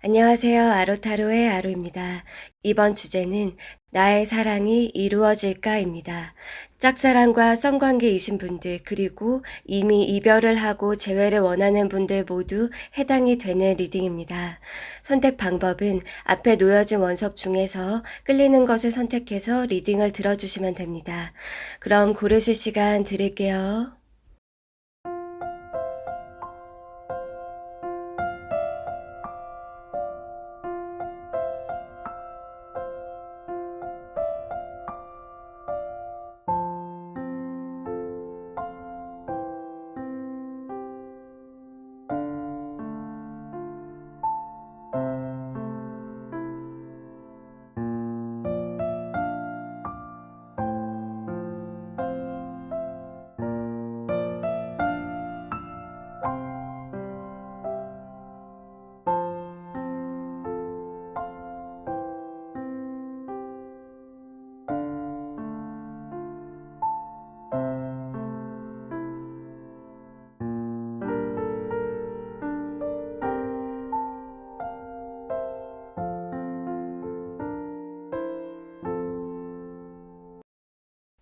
안녕하세요. 아로타로의 아로입니다. 이번 주제는 나의 사랑이 이루어질까입니다. 짝사랑과 썸관계이신 분들, 그리고 이미 이별을 하고 재회를 원하는 분들 모두 해당이 되는 리딩입니다. 선택 방법은 앞에 놓여진 원석 중에서 끌리는 것을 선택해서 리딩을 들어주시면 됩니다. 그럼 고르실 시간 드릴게요.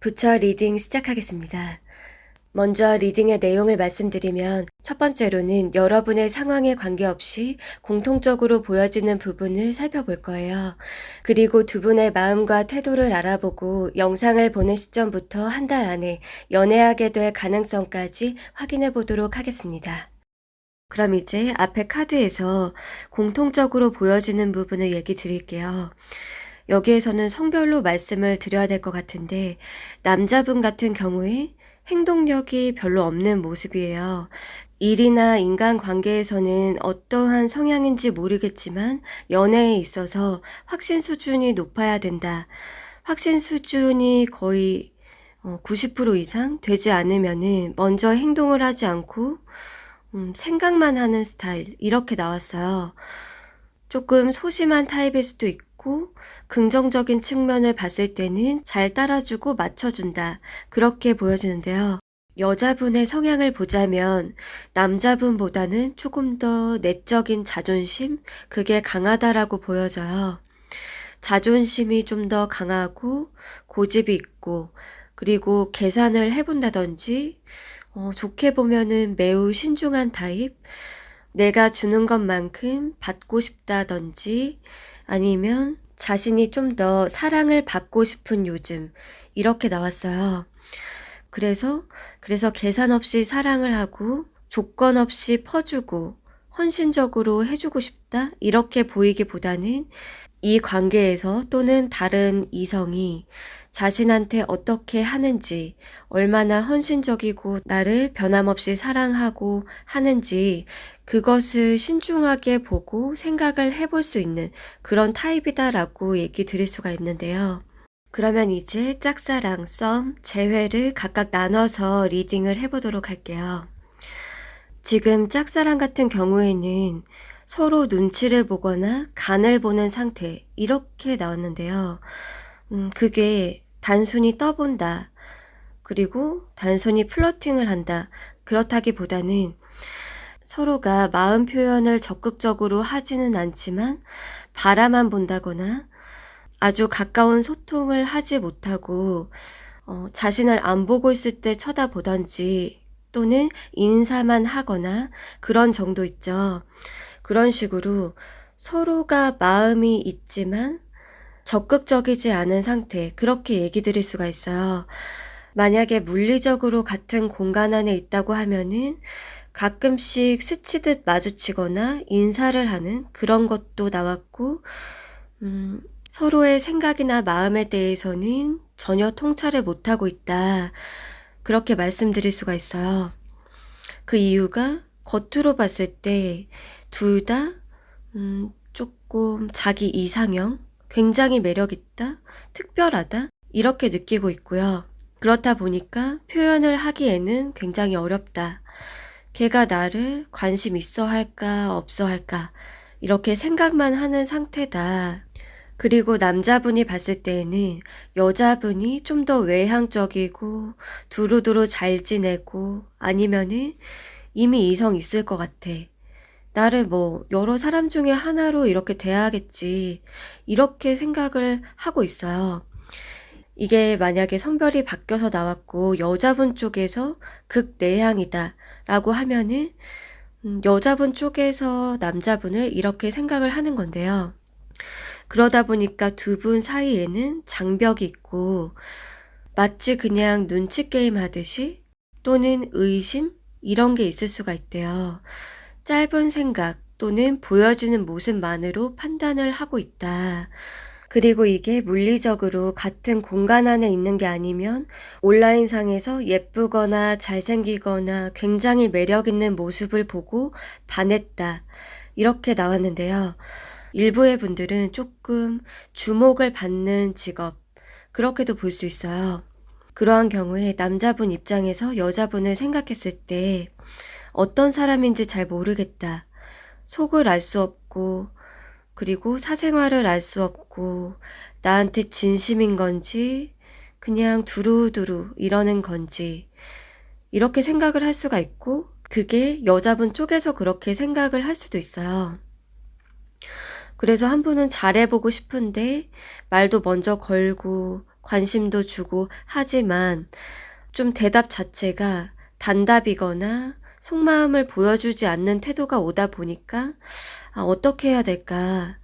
부처 리딩 시작하겠습니다. 먼저 리딩의 내용을 말씀드리면 첫 번째로는 여러분의 상황에 관계없이 공통적으로 보여지는 부분을 살펴볼 거예요. 그리고 두 분의 마음과 태도를 알아보고 영상을 보는 시점부터 한 달 안에 연애하게 될 가능성까지 확인해 보도록 하겠습니다. 그럼 이제 앞에 카드에서 공통적으로 보여지는 부분을 얘기 드릴게요. 여기에서는 성별로 말씀을 드려야 될 것 같은데 남자분 같은 경우에 행동력이 별로 없는 모습이에요. 일이나 인간관계에서는 어떠한 성향인지 모르겠지만 연애에 있어서 확신 수준이 높아야 된다. 확신 수준이 거의 90% 이상 되지 않으면은 먼저 행동을 하지 않고 생각만 하는 스타일 이렇게 나왔어요. 조금 소심한 타입일 수도 있고 긍정적인 측면을 봤을 때는 잘 따라주고 맞춰준다. 그렇게 보여지는데요. 여자분의 성향을 보자면 남자분보다는 조금 더 내적인 자존심? 그게 강하다라고 보여져요. 자존심이 좀 더 강하고 고집이 있고 그리고 계산을 해본다든지 좋게 보면은 매우 신중한 타입? 내가 주는 것만큼 받고 싶다든지 아니면 자신이 좀 더 사랑을 받고 싶은 요즘 이렇게 나왔어요. 그래서 계산 없이 사랑을 하고 조건 없이 퍼주고 헌신적으로 해주고 싶다 이렇게 보이기보다는 이 관계에서 또는 다른 이성이 자신한테 어떻게 하는지, 얼마나 헌신적이고 나를 변함없이 사랑하고 하는지 그것을 신중하게 보고 생각을 해볼 수 있는 그런 타입이다라고 얘기 드릴 수가 있는데요. 그러면 이제 짝사랑, 썸, 재회를 각각 나눠서 리딩을 해보도록 할게요. 지금 짝사랑 같은 경우에는 서로 눈치를 보거나 간을 보는 상태 이렇게 나왔는데요. 그게 단순히 떠본다. 그리고 단순히 플러팅을 한다. 그렇다기보다는 서로가 마음 표현을 적극적으로 하지는 않지만 바라만 본다거나 아주 가까운 소통을 하지 못하고 자신을 안 보고 있을 때 쳐다보던지 또는 인사만 하거나 그런 정도 있죠. 그런 식으로 서로가 마음이 있지만 적극적이지 않은 상태, 그렇게 얘기 드릴 수가 있어요. 만약에 물리적으로 같은 공간 안에 있다고 하면은 가끔씩 스치듯 마주치거나 인사를 하는 그런 것도 나왔고, 서로의 생각이나 마음에 대해서는 전혀 통찰을 못하고 있다. 그렇게 말씀드릴 수가 있어요. 그 이유가 겉으로 봤을 때 둘 다 조금 자기 이상형, 굉장히 매력있다, 특별하다 이렇게 느끼고 있고요. 그렇다 보니까 표현을 하기에는 굉장히 어렵다. 걔가 나를 관심 있어 할까 없어 할까 이렇게 생각만 하는 상태다. 그리고 남자분이 봤을 때에는 여자분이 좀 더 외향적이고 두루두루 잘 지내고 아니면은 이미 이성 있을 것 같아. 나를 뭐 여러 사람 중에 하나로 이렇게 대하겠지. 이렇게 생각을 하고 있어요. 이게 만약에 성별이 바뀌어서 나왔고 여자분 쪽에서 극내향이다 라고 하면은 여자분 쪽에서 남자분을 이렇게 생각을 하는 건데요. 그러다 보니까 두 분 사이에는 장벽이 있고 마치 그냥 눈치 게임 하듯이 또는 의심 이런 게 있을 수가 있대요. 짧은 생각 또는 보여지는 모습만으로 판단을 하고 있다. 그리고 이게 물리적으로 같은 공간 안에 있는 게 아니면 온라인상에서 예쁘거나 잘생기거나 굉장히 매력 있는 모습을 보고 반했다. 이렇게 나왔는데요. 일부의 분들은 조금 주목을 받는 직업, 그렇게도 볼 수 있어요. 그러한 경우에 남자분 입장에서 여자분을 생각했을 때 어떤 사람인지 잘 모르겠다. 속을 알 수 없고 그리고 사생활을 알 수 없고 나한테 진심인 건지 그냥 두루두루 이러는 건지 이렇게 생각을 할 수가 있고 그게 여자분 쪽에서 그렇게 생각을 할 수도 있어요. 그래서 한 분은 잘해보고 싶은데 말도 먼저 걸고 관심도 주고 하지만 좀 대답 자체가 단답이거나 속마음을 보여주지 않는 태도가 오다 보니까 어떻게 해야 될까?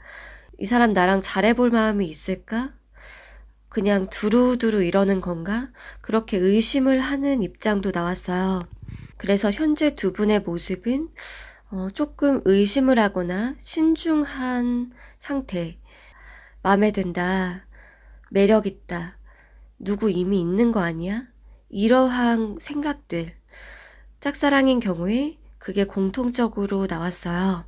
이 사람 나랑 잘해볼 마음이 있을까? 그냥 두루두루 이러는 건가? 그렇게 의심을 하는 입장도 나왔어요. 그래서 현재 두 분의 모습은 조금 의심을 하거나 신중한 상태. 마음에 든다. 매력 있다. 누구 이미 있는 거 아니야? 이러한 생각들. 짝사랑인 경우에 그게 공통적으로 나왔어요.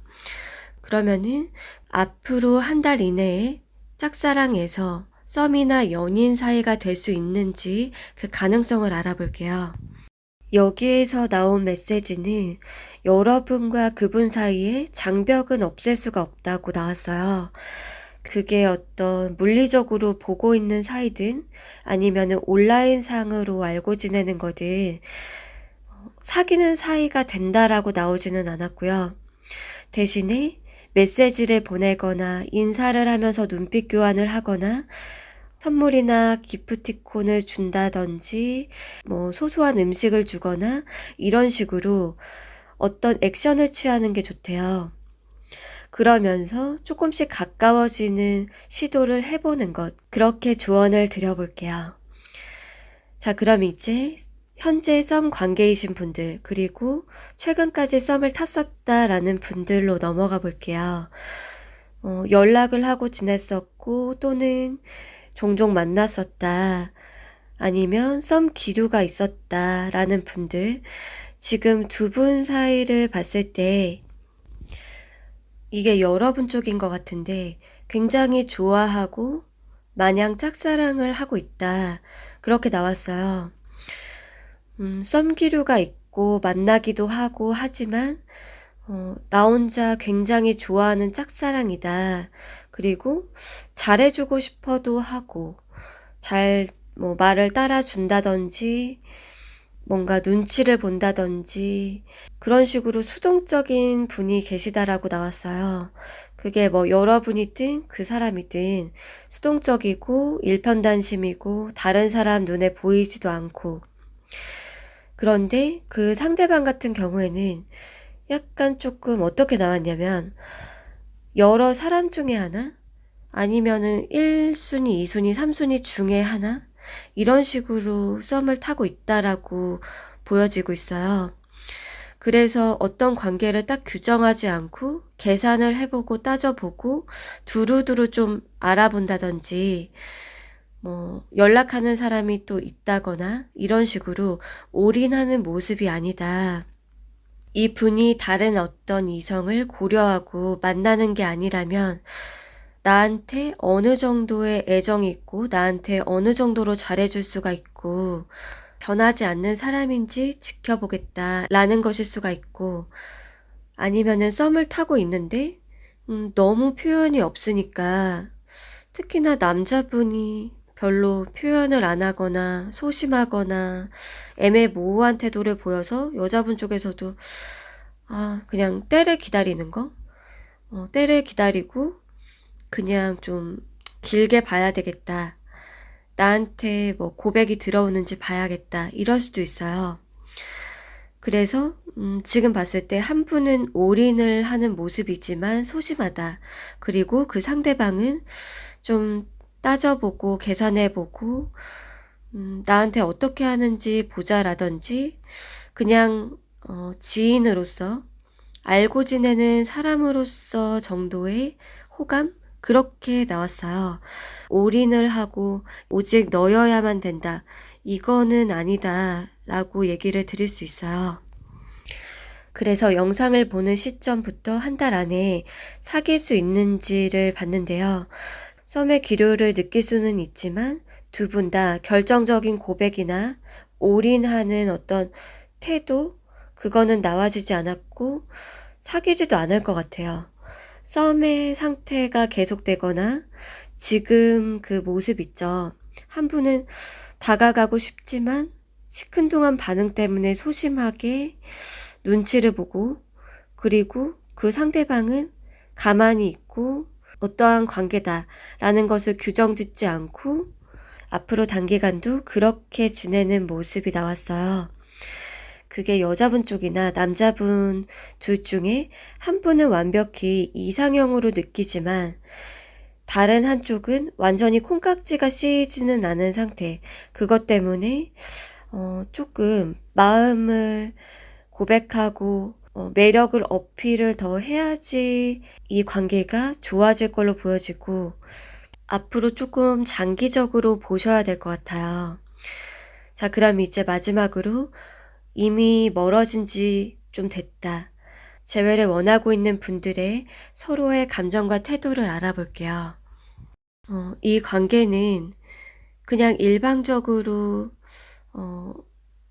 그러면은 앞으로 한 달 이내에 짝사랑에서 썸이나 연인 사이가 될 수 있는지 그 가능성을 알아볼게요. 여기에서 나온 메시지는 여러분과 그분 사이에 장벽은 없앨 수가 없다고 나왔어요. 그게 어떤 물리적으로 보고 있는 사이든 아니면은 온라인상으로 알고 지내는 거든 사귀는 사이가 된다라고 나오지는 않았고요. 대신에 메시지를 보내거나 인사를 하면서 눈빛 교환을 하거나 선물이나 기프티콘을 준다든지 뭐 소소한 음식을 주거나 이런 식으로 어떤 액션을 취하는 게 좋대요. 그러면서 조금씩 가까워지는 시도를 해보는 것, 그렇게 조언을 드려볼게요. 자, 그럼 이제 현재 썸 관계이신 분들 그리고 최근까지 썸을 탔었다라는 분들로 넘어가 볼게요. 연락을 하고 지냈었고 또는 종종 만났었다 아니면 썸 기류가 있었다라는 분들 지금 두 분 사이를 봤을 때 이게 여러분 쪽인 것 같은데 굉장히 좋아하고 마냥 짝사랑을 하고 있다 그렇게 나왔어요. 썸 기류가 있고 만나기도 하고 하지만 나 혼자 굉장히 좋아하는 짝사랑이다. 그리고 잘해주고 싶어도 하고 뭐 말을 따라준다든지 뭔가 눈치를 본다든지 그런 식으로 수동적인 분이 계시다라고 나왔어요. 그게 뭐 여러분이든 그 사람이든 수동적이고 일편단심이고 다른 사람 눈에 보이지도 않고 그런데 그 상대방 같은 경우에는 약간 조금 어떻게 나왔냐면 여러 사람 중에 하나 아니면은 1순위, 2순위, 3순위 중에 하나 이런 식으로 썸을 타고 있다라고 보여지고 있어요. 그래서 어떤 관계를 딱 규정하지 않고 계산을 해보고 따져보고 두루두루 좀 알아본다든지 뭐 연락하는 사람이 또 있다거나 이런 식으로 올인하는 모습이 아니다. 이 분이 다른 어떤 이성을 고려하고 만나는 게 아니라면 나한테 어느 정도의 애정이 있고 나한테 어느 정도로 잘해줄 수가 있고 변하지 않는 사람인지 지켜보겠다라는 것일 수가 있고 아니면은 썸을 타고 있는데 너무 표현이 없으니까 특히나 남자분이 별로 표현을 안 하거나 소심하거나 애매모호한 태도를 보여서 여자분 쪽에서도 그냥 때를 기다리는 거? 때를 기다리고 그냥 좀 길게 봐야 되겠다. 나한테 뭐 고백이 들어오는지 봐야겠다. 이럴 수도 있어요. 그래서 지금 봤을 때 한 분은 올인을 하는 모습이지만 소심하다. 그리고 그 상대방은 좀 따져보고 계산해보고 나한테 어떻게 하는지 보자라든지 그냥 지인으로서 알고 지내는 사람으로서 정도의 호감? 그렇게 나왔어요. 올인을 하고 오직 너여야만 된다. 이거는 아니다. 라고 얘기를 드릴 수 있어요. 그래서 영상을 보는 시점부터 한 달 안에 사귈 수 있는지를 봤는데요. 썸의 기류를 느낄 수는 있지만 두 분 다 결정적인 고백이나 올인하는 어떤 태도, 그거는 나와지지 않았고 사귀지도 않을 것 같아요. 썸의 상태가 계속되거나 지금 그 모습 있죠. 한 분은 다가가고 싶지만 시큰둥한 반응 때문에 소심하게 눈치를 보고, 그리고 그 상대방은 가만히 있고 어떠한 관계다라는 것을 규정짓지 않고 앞으로 단기간도 그렇게 지내는 모습이 나왔어요. 그게 여자분 쪽이나 남자분 둘 중에 한 분은 완벽히 이상형으로 느끼지만 다른 한쪽은 완전히 콩깍지가 씌이지는 않은 상태. 그것 때문에 조금 마음을 고백하고 매력을 어필을 더 해야지 이 관계가 좋아질 걸로 보여지고 앞으로 조금 장기적으로 보셔야 될 것 같아요. 자, 그럼 이제 마지막으로 이미 멀어진 지 좀 됐다. 재회를 원하고 있는 분들의 서로의 감정과 태도를 알아볼게요. 이 관계는 그냥 일방적으로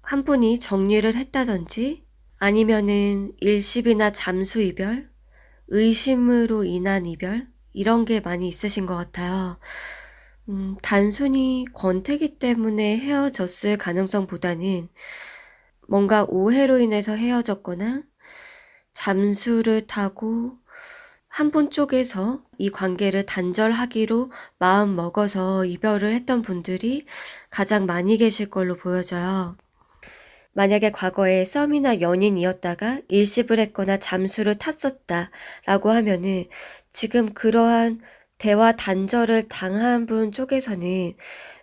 한 분이 정리를 했다든지 아니면은 일시비나 잠수 이별, 의심으로 인한 이별 이런 게 많이 있으신 것 같아요. 단순히 권태기 때문에 헤어졌을 가능성보다는 뭔가 오해로 인해서 헤어졌거나 잠수를 타고 한 분 쪽에서 이 관계를 단절하기로 마음 먹어서 이별을 했던 분들이 가장 많이 계실 걸로 보여져요. 만약에 과거에 썸이나 연인이었다가 일십을 했거나 잠수를 탔었다라고 하면은 지금 그러한 대화 단절을 당한 분 쪽에서는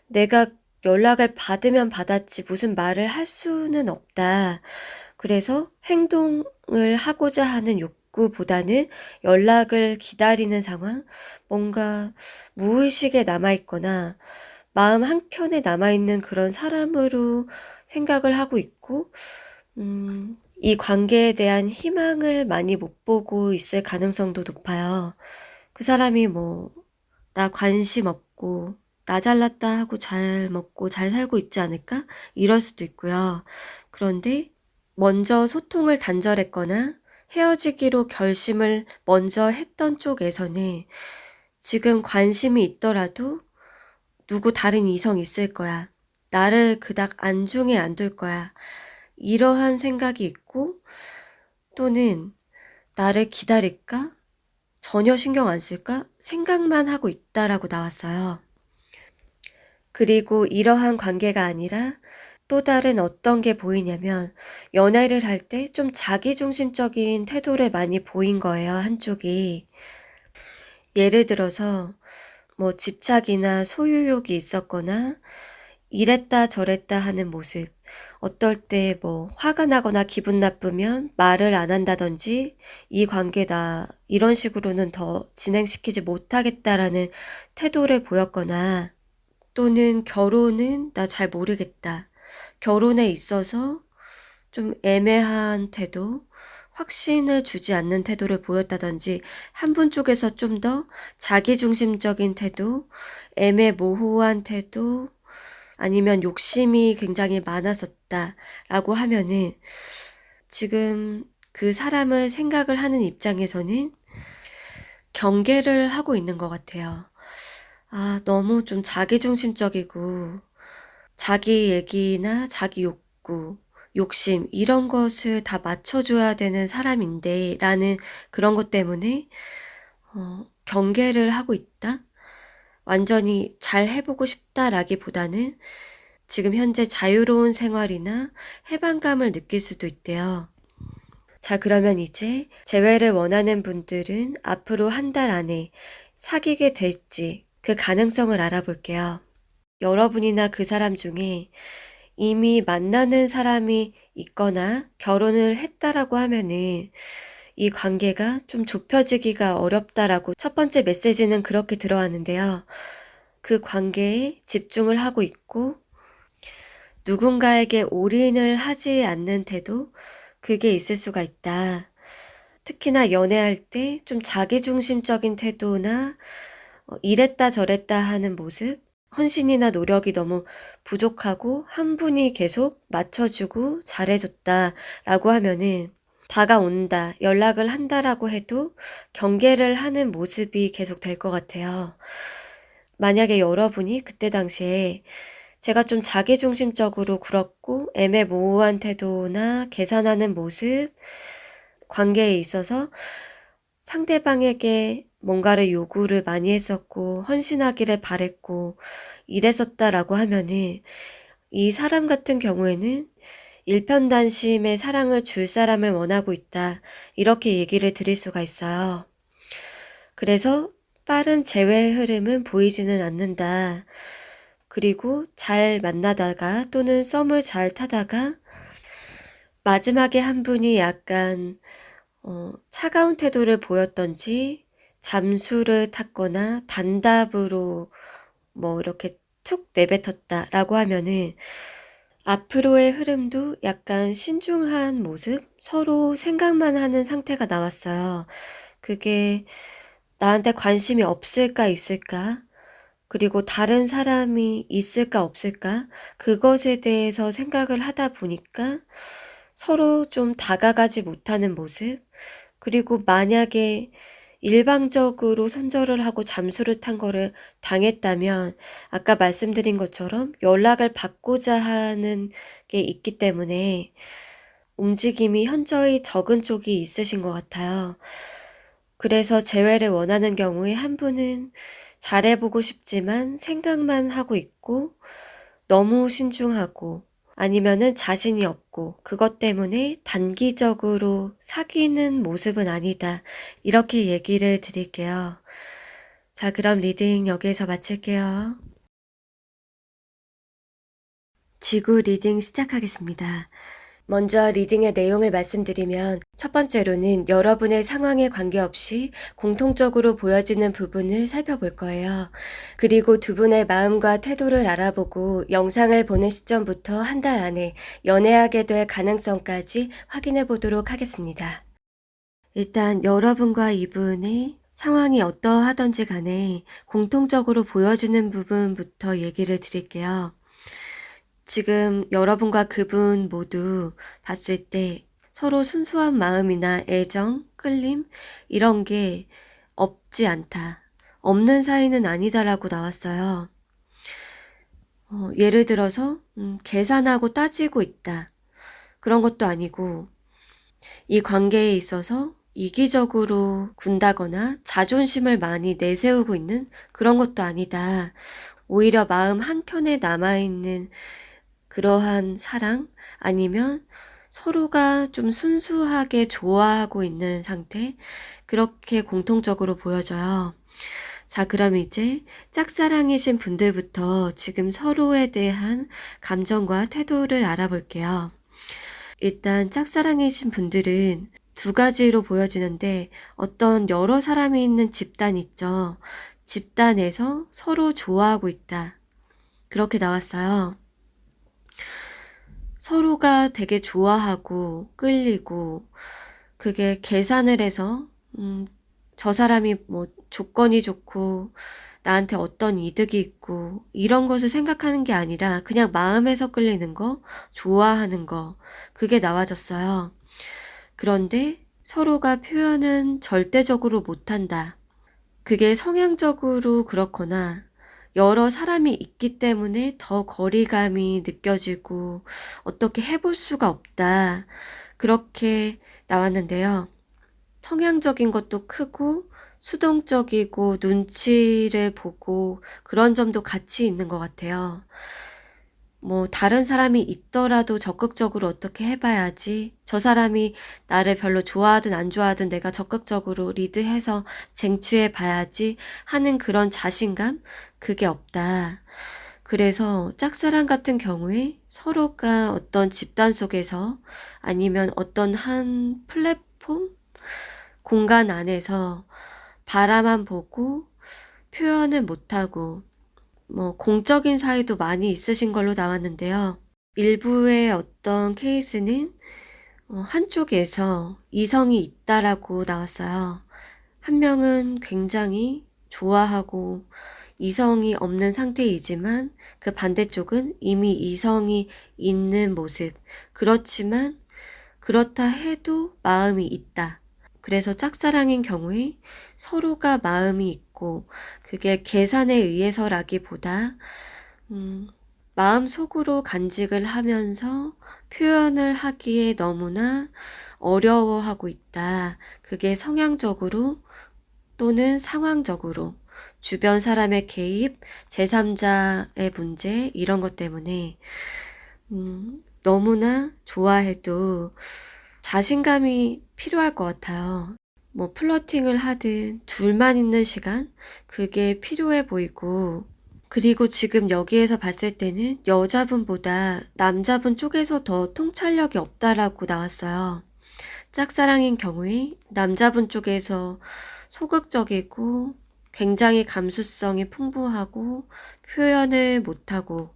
내가 연락을 받으면 받았지 무슨 말을 할 수는 없다. 그래서 행동을 하고자 하는 욕구보다는 연락을 기다리는 상황, 뭔가 무의식에 남아있거나 마음 한켠에 남아있는 그런 사람으로 생각을 하고 있고, 이 관계에 대한 희망을 많이 못 보고 있을 가능성도 높아요. 그 사람이 나 관심 없고, 나 잘났다 하고 잘 먹고 잘 살고 있지 않을까? 이럴 수도 있고요. 그런데 먼저 소통을 단절했거나 헤어지기로 결심을 먼저 했던 쪽에서는 지금 관심이 있더라도 누구 다른 이성 있을 거야. 나를 그닥 안중에 안 둘 거야. 이러한 생각이 있고 또는 나를 기다릴까? 전혀 신경 안 쓸까? 생각만 하고 있다라고 나왔어요. 그리고 이러한 관계가 아니라 또 다른 어떤 게 보이냐면 연애를 할 때 좀 자기중심적인 태도를 많이 보인 거예요, 한쪽이. 예를 들어서 집착이나 소유욕이 있었거나 이랬다 저랬다 하는 모습. 어떨 때 화가 나거나 기분 나쁘면 말을 안 한다든지 이 관계다 이런 식으로는 더 진행시키지 못하겠다라는 태도를 보였거나 또는 결혼은 나 잘 모르겠다. 결혼에 있어서 좀 애매한 태도, 확신을 주지 않는 태도를 보였다든지 한 분 쪽에서 좀 더 자기중심적인 태도, 애매모호한 태도, 아니면 욕심이 굉장히 많았었다라고 하면은 지금 그 사람을 생각을 하는 입장에서는 경계를 하고 있는 것 같아요. 너무 좀 자기중심적이고 자기 얘기나 자기 욕구 욕심 이런 것을 다 맞춰줘야 되는 사람인데 라는 그런 것 때문에 경계를 하고 있다? 완전히 잘 해보고 싶다라기보다는 지금 현재 자유로운 생활이나 해방감을 느낄 수도 있대요. 자, 그러면 이제 재회를 원하는 분들은 앞으로 한 달 안에 사귀게 될지 그 가능성을 알아볼게요. 여러분이나 그 사람 중에 이미 만나는 사람이 있거나 결혼을 했다라고 하면은 이 관계가 좀 좁혀지기가 어렵다라고 첫 번째 메시지는 그렇게 들어왔는데요. 그 관계에 집중을 하고 있고 누군가에게 올인을 하지 않는 태도, 그게 있을 수가 있다. 특히나 연애할 때 좀 자기중심적인 태도나 이랬다 저랬다 하는 모습, 헌신이나 노력이 너무 부족하고 한 분이 계속 맞춰주고 잘해줬다라고 하면은 다가온다, 연락을 한다라고 해도 경계를 하는 모습이 계속 될 것 같아요. 만약에 여러분이 그때 당시에 제가 좀 자기중심적으로 굴었고 애매모호한 태도나 계산하는 모습, 관계에 있어서 상대방에게 뭔가를 요구를 많이 했었고 헌신하기를 바랬고 이랬었다라고 하면은 이 사람 같은 경우에는 일편단심의 사랑을 줄 사람을 원하고 있다. 이렇게 얘기를 드릴 수가 있어요. 그래서 빠른 재회 흐름은 보이지는 않는다. 그리고 잘 만나다가 또는 썸을 잘 타다가 마지막에 한 분이 약간 차가운 태도를 보였던지 잠수를 탔거나 단답으로 뭐 이렇게 툭 내뱉었다라고 하면은 앞으로의 흐름도 약간 신중한 모습, 서로 생각만 하는 상태가 나왔어요. 그게 나한테 관심이 없을까 있을까? 그리고 다른 사람이 있을까 없을까? 그것에 대해서 생각을 하다 보니까 서로 좀 다가가지 못하는 모습, 그리고 만약에 일방적으로 손절을 하고 잠수를 탄 거를 당했다면 아까 말씀드린 것처럼 연락을 받고자 하는 게 있기 때문에 움직임이 현저히 적은 쪽이 있으신 것 같아요. 그래서 재회를 원하는 경우에 한 분은 잘해보고 싶지만 생각만 하고 있고 너무 신중하고 아니면은 자신이 없고 그것 때문에 단기적으로 사귀는 모습은 아니다. 이렇게 얘기를 드릴게요. 자, 그럼 리딩 여기에서 마칠게요. 지구 리딩 시작하겠습니다. 먼저 리딩의 내용을 말씀드리면 첫 번째로는 여러분의 상황에 관계없이 공통적으로 보여지는 부분을 살펴볼 거예요. 그리고 두 분의 마음과 태도를 알아보고 영상을 보는 시점부터 한 달 안에 연애하게 될 가능성까지 확인해 보도록 하겠습니다. 일단 여러분과 이분의 상황이 어떠하던지 간에 공통적으로 보여지는 부분부터 얘기를 드릴게요. 지금 여러분과 그분 모두 봤을 때 서로 순수한 마음이나 애정, 끌림 이런 게 없지 않다. 없는 사이는 아니다라고 나왔어요. 예를 들어서 계산하고 따지고 있다. 그런 것도 아니고 이 관계에 있어서 이기적으로 군다거나 자존심을 많이 내세우고 있는 그런 것도 아니다. 오히려 마음 한켠에 남아있는 그러한 사랑 아니면 서로가 좀 순수하게 좋아하고 있는 상태, 그렇게 공통적으로 보여져요. 자, 그럼 이제 짝사랑이신 분들부터 지금 서로에 대한 감정과 태도를 알아볼게요. 일단 짝사랑이신 분들은 두 가지로 보여지는데 어떤 여러 사람이 있는 집단 있죠. 집단에서 서로 좋아하고 있다. 그렇게 나왔어요. 서로가 되게 좋아하고 끌리고 그게 계산을 해서 저 사람이 뭐 조건이 좋고 나한테 어떤 이득이 있고 이런 것을 생각하는 게 아니라 그냥 마음에서 끌리는 거, 좋아하는 거, 그게 나와졌어요. 그런데 서로가 표현은 절대적으로 못한다. 그게 성향적으로 그렇거나 여러 사람이 있기 때문에 더 거리감이 느껴지고 어떻게 해볼 수가 없다. 그렇게 나왔는데요. 성향적인 것도 크고 수동적이고 눈치를 보고 그런 점도 같이 있는 것 같아요. 뭐 다른 사람이 있더라도 적극적으로 어떻게 해봐야지. 저 사람이 나를 별로 좋아하든 안 좋아하든 내가 적극적으로 리드해서 쟁취해 봐야지 하는 그런 자신감? 그게 없다. 그래서 짝사랑 같은 경우에 서로가 어떤 집단 속에서 아니면 어떤 한 플랫폼? 공간 안에서 바라만 보고 표현을 못하고 뭐 공적인 사이도 많이 있으신 걸로 나왔는데요. 일부의 어떤 케이스는 한쪽에서 이성이 있다라고 나왔어요. 한 명은 굉장히 좋아하고 이성이 없는 상태이지만 그 반대쪽은 이미 이성이 있는 모습. 그렇지만 그렇다 해도 마음이 있다. 그래서 짝사랑인 경우에 서로가 마음이 있고 그게 계산에 의해서라기보다 마음속으로 간직을 하면서 표현을 하기에 너무나 어려워하고 있다. 그게 성향적으로 또는 상황적으로 주변 사람의 개입, 제3자의 문제 이런 것 때문에 너무나 좋아해도 자신감이 필요할 것 같아요. 뭐 플러팅을 하든 둘만 있는 시간 그게 필요해 보이고 그리고 지금 여기에서 봤을 때는 여자분보다 남자분 쪽에서 더 통찰력이 없다라고 나왔어요. 짝사랑인 경우에 남자분 쪽에서 소극적이고 굉장히 감수성이 풍부하고 표현을 못하고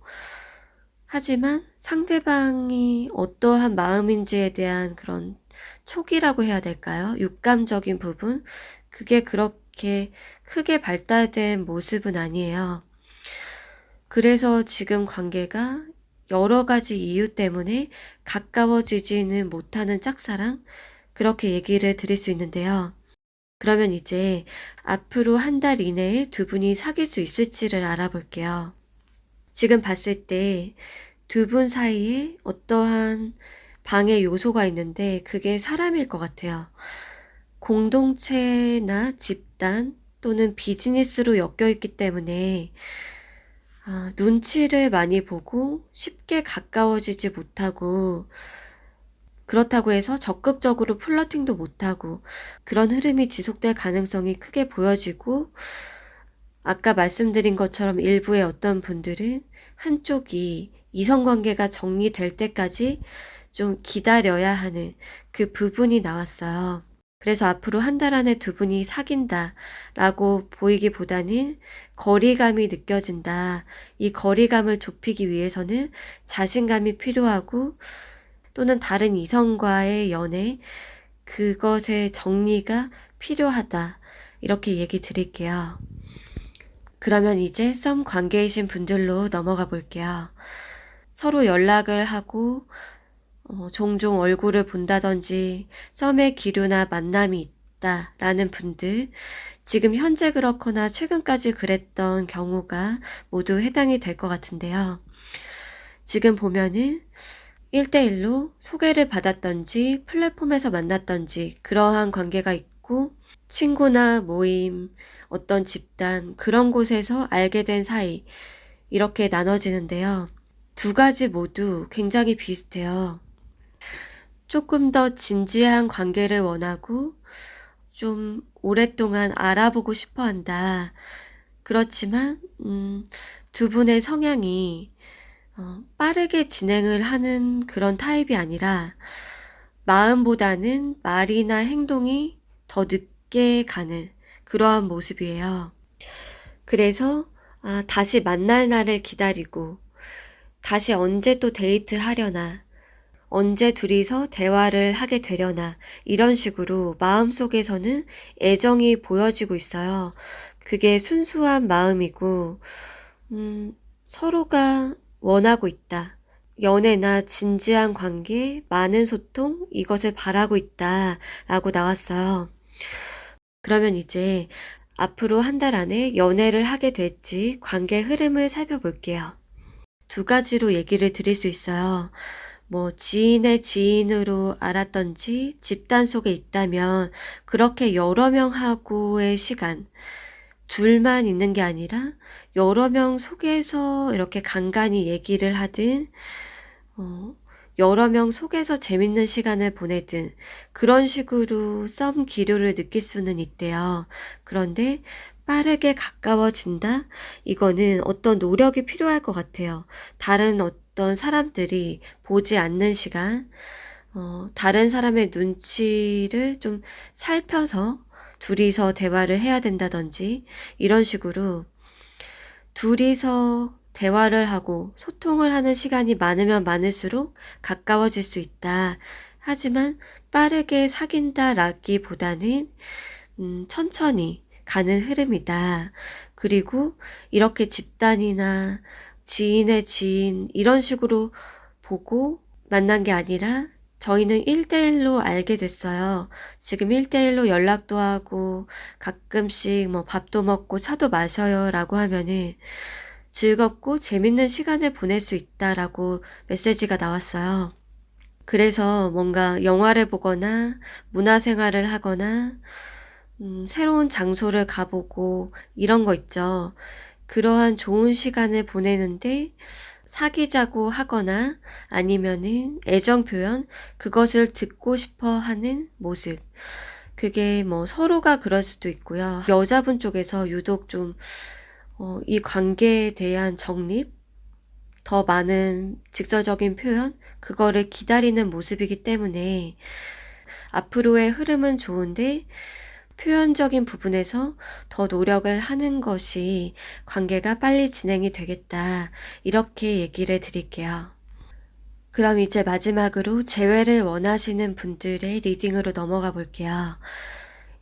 하지만 상대방이 어떠한 마음인지에 대한 그런 촉이라고 해야 될까요? 육감적인 부분? 그게 그렇게 크게 발달된 모습은 아니에요. 그래서 지금 관계가 여러 가지 이유 때문에 가까워지지는 못하는 짝사랑? 그렇게 얘기를 드릴 수 있는데요. 그러면 이제 앞으로 한 달 이내에 두 분이 사귈 수 있을지를 알아볼게요. 지금 봤을 때 두 분 사이에 어떠한 방해 요소가 있는데 그게 사람일 것 같아요. 공동체나 집단 또는 비즈니스로 엮여 있기 때문에 눈치를 많이 보고 쉽게 가까워지지 못하고 그렇다고 해서 적극적으로 플러팅도 못하고 그런 흐름이 지속될 가능성이 크게 보여지고 아까 말씀드린 것처럼 일부의 어떤 분들은 한쪽이 이성관계가 정리될 때까지 좀 기다려야 하는 그 부분이 나왔어요. 그래서 앞으로 한 달 안에 두 분이 사귄다라고 보이기보다는 거리감이 느껴진다. 이 거리감을 좁히기 위해서는 자신감이 필요하고 또는 다른 이성과의 연애, 그것의 정리가 필요하다. 이렇게 얘기 드릴게요. 그러면 이제 썸 관계이신 분들로 넘어가 볼게요. 서로 연락을 하고 종종 얼굴을 본다든지 썸의 기류나 만남이 있다라는 분들, 지금 현재 그렇거나 최근까지 그랬던 경우가 모두 해당이 될 것 같은데요. 지금 보면은 1대1로 소개를 받았던지 플랫폼에서 만났던지 그러한 관계가 있고 친구나 모임, 어떤 집단 그런 곳에서 알게 된 사이 이렇게 나눠지는데요. 두 가지 모두 굉장히 비슷해요. 조금 더 진지한 관계를 원하고 좀 오랫동안 알아보고 싶어 한다. 그렇지만 두 분의 성향이 빠르게 진행을 하는 그런 타입이 아니라 마음보다는 말이나 행동이 더 늦게 가는 그러한 모습이에요. 그래서 다시 만날 날을 기다리고 다시 언제 또 데이트하려나 언제 둘이서 대화를 하게 되려나 이런 식으로 마음속에서는 애정이 보여지고 있어요. 그게 순수한 마음이고 서로가 원하고 있다. 연애나 진지한 관계, 많은 소통, 이것을 바라고 있다 라고 나왔어요. 그러면 이제 앞으로 한 달 안에 연애를 하게 될지 관계 흐름을 살펴볼게요. 두 가지로 얘기를 드릴 수 있어요. 뭐 지인의 지인으로 알았던지 집단 속에 있다면 그렇게 여러 명하고의 시간, 둘만 있는 게 아니라 여러 명 속에서 이렇게 간간히 얘기를 하든 여러 명 속에서 재밌는 시간을 보내든 그런 식으로 썸 기류를 느낄 수는 있대요. 그런데 빠르게 가까워진다? 이거는 어떤 노력이 필요할 것 같아요. 다른 어떤 사람들이 보지 않는 시간, 다른 사람의 눈치를 좀 살펴서 둘이서 대화를 해야 된다든지 이런 식으로 둘이서 대화를 하고 소통을 하는 시간이 많으면 많을수록 가까워질 수 있다. 하지만 빠르게 사귄다라기보다는 천천히 가는 흐름이다. 그리고 이렇게 집단이나 지인의 지인 이런 식으로 보고 만난 게 아니라 저희는 1대1로 알게 됐어요. 지금 1대1로 연락도 하고 가끔씩 뭐 밥도 먹고 차도 마셔요 라고 하면은 즐겁고 재밌는 시간을 보낼 수 있다라고 메시지가 나왔어요. 그래서 뭔가 영화를 보거나 문화생활을 하거나 새로운 장소를 가보고 이런 거 있죠. 그러한 좋은 시간을 보내는데 사귀자고 하거나 아니면은 애정 표현, 그것을 듣고 싶어 하는 모습. 그게 뭐 서로가 그럴 수도 있고요. 여자분 쪽에서 유독 좀 이 관계에 대한 정립, 더 많은 직설적인 표현, 그거를 기다리는 모습이기 때문에 앞으로의 흐름은 좋은데 표현적인 부분에서 더 노력을 하는 것이 관계가 빨리 진행이 되겠다. 이렇게 얘기를 드릴게요. 그럼 이제 마지막으로 재회를 원하시는 분들의 리딩으로 넘어가 볼게요.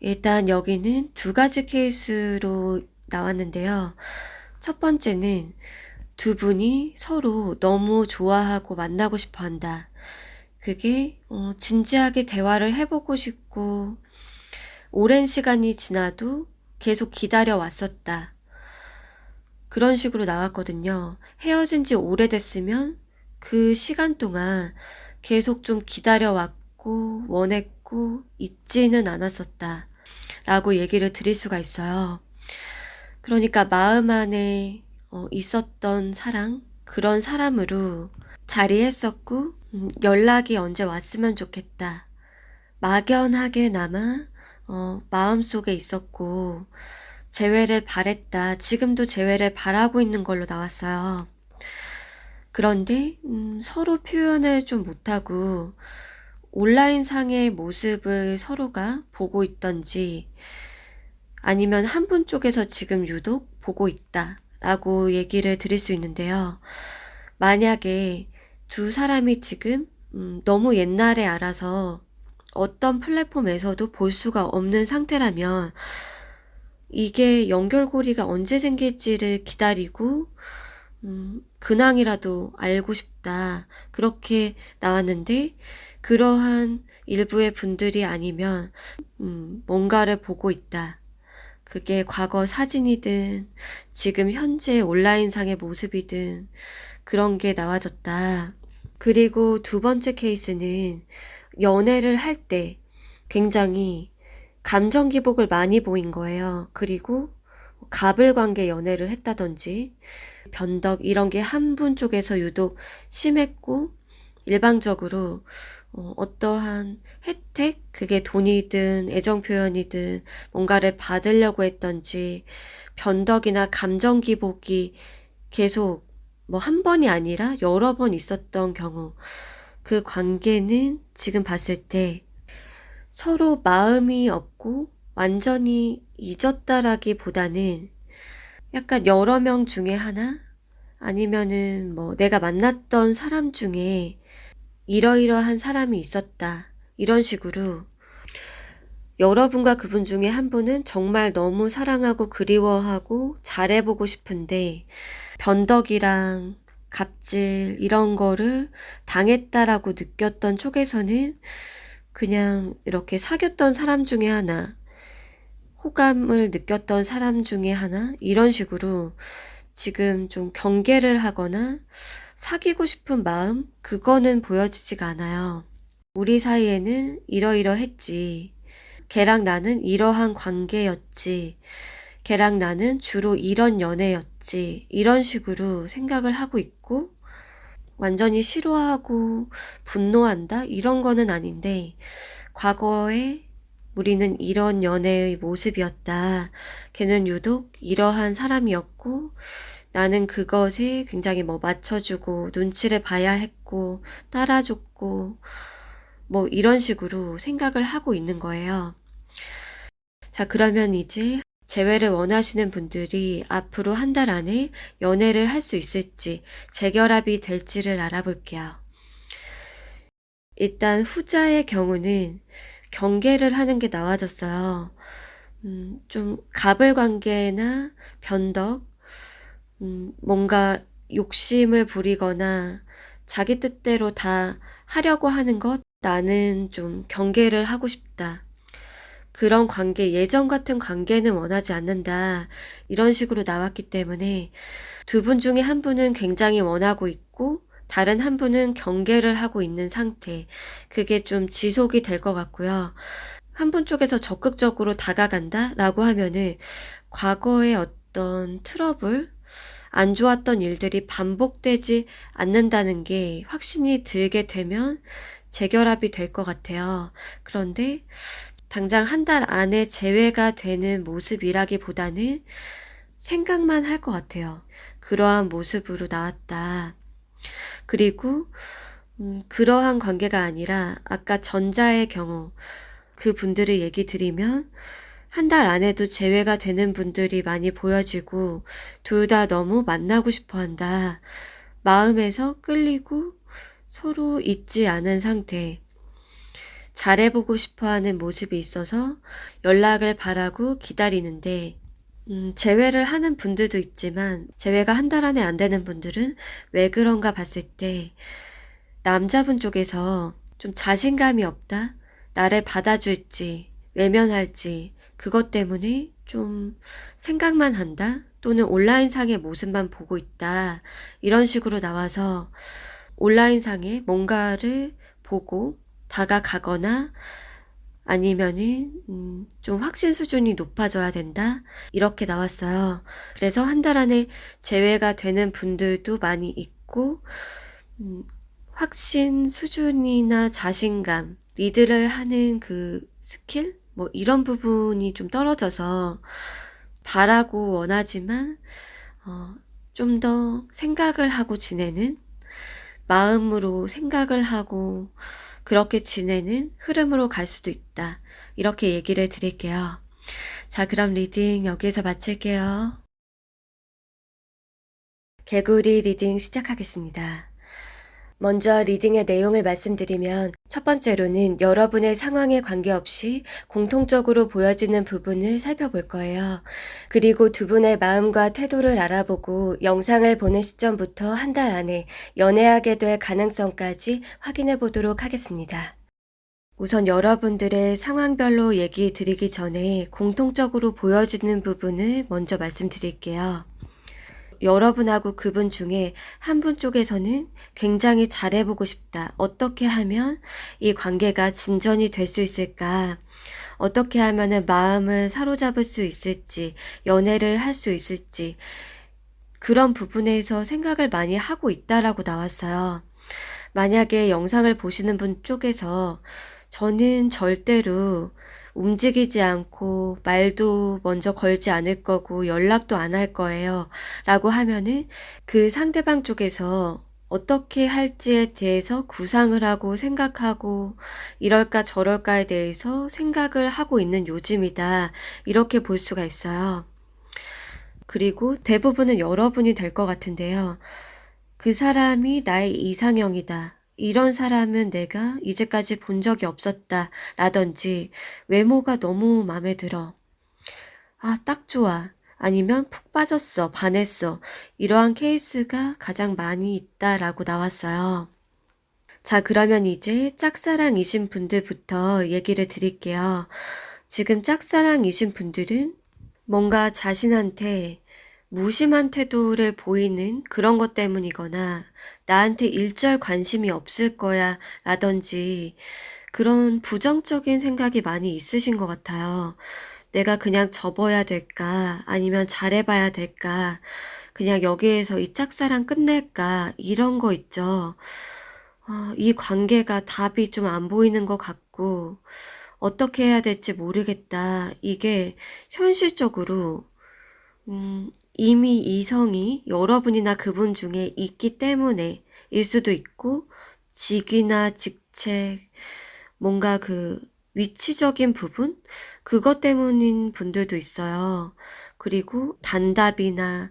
일단 여기는 두 가지 케이스로 나왔는데요. 첫 번째는 두 분이 서로 너무 좋아하고 만나고 싶어 한다. 그게 진지하게 대화를 해보고 싶고 오랜 시간이 지나도 계속 기다려 왔었다. 그런 식으로 나왔거든요. 헤어진 지 오래됐으면 그 시간 동안 계속 좀 기다려 왔고 원했고 있지는 않았었다. 라고 얘기를 드릴 수가 있어요. 그러니까 마음 안에 있었던 사랑, 그런 사람으로 자리했었고 연락이 언제 왔으면 좋겠다. 막연하게나마 마음속에 있었고 재회를 바랬다. 지금도 재회를 바라고 있는 걸로 나왔어요. 그런데 서로 표현을 좀 못하고 온라인상의 모습을 서로가 보고 있던지 아니면 한 분 쪽에서 지금 유독 보고 있다 라고 얘기를 드릴 수 있는데요. 만약에 두 사람이 지금 너무 옛날에 알아서 어떤 플랫폼에서도 볼 수가 없는 상태라면 이게 연결고리가 언제 생길지를 기다리고 근황이라도 알고 싶다. 그렇게 나왔는데 그러한 일부의 분들이 아니면 뭔가를 보고 있다. 그게 과거 사진이든 지금 현재 온라인상의 모습이든 그런 게 나와졌다. 그리고 두 번째 케이스는 연애를 할 때 굉장히 감정 기복을 많이 보인 거예요. 그리고 가불관계 연애를 했다든지 변덕 이런 게 한 분 쪽에서 유독 심했고 일방적으로 어떠한 혜택, 그게 돈이든 애정 표현이든 뭔가를 받으려고 했던지 변덕이나 감정 기복이 계속 뭐 한 번이 아니라 여러 번 있었던 경우 그 관계는 지금 봤을 때 서로 마음이 없고 완전히 잊었다라기보다는 약간 여러 명 중에 하나 아니면은 뭐 내가 만났던 사람 중에 이러이러한 사람이 있었다 이런 식으로 여러분과 그분 중에 한 분은 정말 너무 사랑하고 그리워하고 잘해보고 싶은데 변덕이랑 갑질 이런 거를 당했다라고 느꼈던 쪽에서는 그냥 이렇게 사귀었던 사람 중에 하나 호감을 느꼈던 사람 중에 하나? 이런 식으로 지금 좀 경계를 하거나 사귀고 싶은 마음? 그거는 보여지지가 않아요. 우리 사이에는 이러이러했지. 걔랑 나는 이러한 관계였지. 걔랑 나는 주로 이런 연애였지. 이런 식으로 생각을 하고 있고, 완전히 싫어하고 분노한다? 이런 거는 아닌데, 과거에 우리는 이런 연애의 모습이었다. 걔는 유독 이러한 사람이었고, 나는 그것에 굉장히 맞춰주고, 눈치를 봐야 했고, 따라줬고, 이런 식으로 생각을 하고 있는 거예요. 자, 그러면 이제 재회를 원하시는 분들이 앞으로 한 달 안에 연애를 할 수 있을지, 재결합이 될지를 알아볼게요. 일단 후자의 경우는 경계를 하는 게 나와졌어요. 좀 가불관계나 변덕, 뭔가 욕심을 부리거나 자기 뜻대로 다 하려고 하는 것, 나는 좀 경계를 하고 싶다. 그런 관계, 예전 같은 관계는 원하지 않는다. 이런 식으로 나왔기 때문에 두 분 중에 한 분은 굉장히 원하고 있고 다른 한 분은 경계를 하고 있는 상태. 그게 좀 지속이 될 것 같고요. 한 분 쪽에서 적극적으로 다가간다? 라고 하면은 과거의 어떤 트러블, 안 좋았던 일들이 반복되지 않는다는 게 확신이 들게 되면 재결합이 될 것 같아요. 그런데 당장 한 달 안에 재회가 되는 모습이라기보다는 생각만 할 것 같아요. 그러한 모습으로 나왔다. 그리고 그러한 관계가 아니라 아까 전자의 경우 그 분들의 얘기 드리면 한 달 안에도 재회가 되는 분들이 많이 보여지고 둘 다 너무 만나고 싶어 한다. 마음에서 끌리고 서로 잊지 않은 상태. 잘해보고 싶어 하는 모습이 있어서 연락을 바라고 기다리는데, 재회를 하는 분들도 있지만, 재회가 한 달 안에 안 되는 분들은 왜 그런가 봤을 때, 남자분 쪽에서 좀 자신감이 없다? 나를 받아줄지, 외면할지, 그것 때문에 좀 생각만 한다? 또는 온라인상의 모습만 보고 있다. 이런 식으로 나와서 온라인상에 뭔가를 보고 다가가거나 아니면은 좀 확신 수준이 높아져야 된다 이렇게 나왔어요. 그래서 한 달 안에 재회가 되는 분들도 많이 있고 확신 수준이나 자신감, 리드를 하는 그 스킬 이런 부분이 좀 떨어져서 바라고 원하지만 좀 더 생각을 하고 지내는, 마음으로 생각을 하고 그렇게 지내는 흐름으로 갈 수도 있다. 이렇게 얘기를 드릴게요. 자, 그럼 리딩 여기에서 마칠게요. 개구리 리딩 시작하겠습니다. 먼저 리딩의 내용을 말씀드리면 첫 번째로는 여러분의 상황에 관계없이 공통적으로 보여지는 부분을 살펴볼 거예요. 그리고 두 분의 마음과 태도를 알아보고 영상을 보는 시점부터 한 달 안에 연애하게 될 가능성까지 확인해 보도록 하겠습니다. 우선 여러분들의 상황별로 얘기 드리기 전에 공통적으로 보여지는 부분을 먼저 말씀드릴게요. 여러분하고 그분 중에 한 분 쪽에서는 굉장히 잘해보고 싶다. 어떻게 하면 이 관계가 진전이 될 수 있을까? 어떻게 하면 마음을 사로잡을 수 있을지, 연애를 할 수 있을지, 그런 부분에서 생각을 많이 하고 있다라고 나왔어요. 만약에 영상을 보시는 분 쪽에서 저는 절대로 움직이지 않고 말도 먼저 걸지 않을 거고 연락도 안 할 거예요 라고 하면은 그 상대방 쪽에서 어떻게 할지에 대해서 구상을 하고 생각하고 이럴까 저럴까에 대해서 생각을 하고 있는 요즘이다 이렇게 볼 수가 있어요. 그리고 대부분은 여러분이 될 것 같은데요. 그 사람이 나의 이상형이다. 이런 사람은 내가 이제까지 본 적이 없었다. 라든지 외모가 너무 마음에 들어. 아, 딱 좋아. 아니면 푹 빠졌어. 반했어. 이러한 케이스가 가장 많이 있다라고 나왔어요. 자, 그러면 이제 짝사랑이신 분들부터 얘기를 드릴게요. 지금 짝사랑이신 분들은 뭔가 자신한테 무심한 태도를 보이는 그런 것 때문이거나 나한테 일절 관심이 없을 거야 라든지 그런 부정적인 생각이 많이 있으신 것 같아요. 내가 그냥 접어야 될까? 아니면 잘해봐야 될까? 그냥 여기에서 이 짝사랑 끝낼까? 이런 거 있죠. 이 관계가 답이 좀 안 보이는 것 같고, 어떻게 해야 될지 모르겠다. 이게 현실적으로, 이미 이성이 여러분이나 그분 중에 있기 때문에 일 수도 있고, 직위나 직책, 뭔가 그 위치적인 부분? 그것 때문인 분들도 있어요. 그리고 단답이나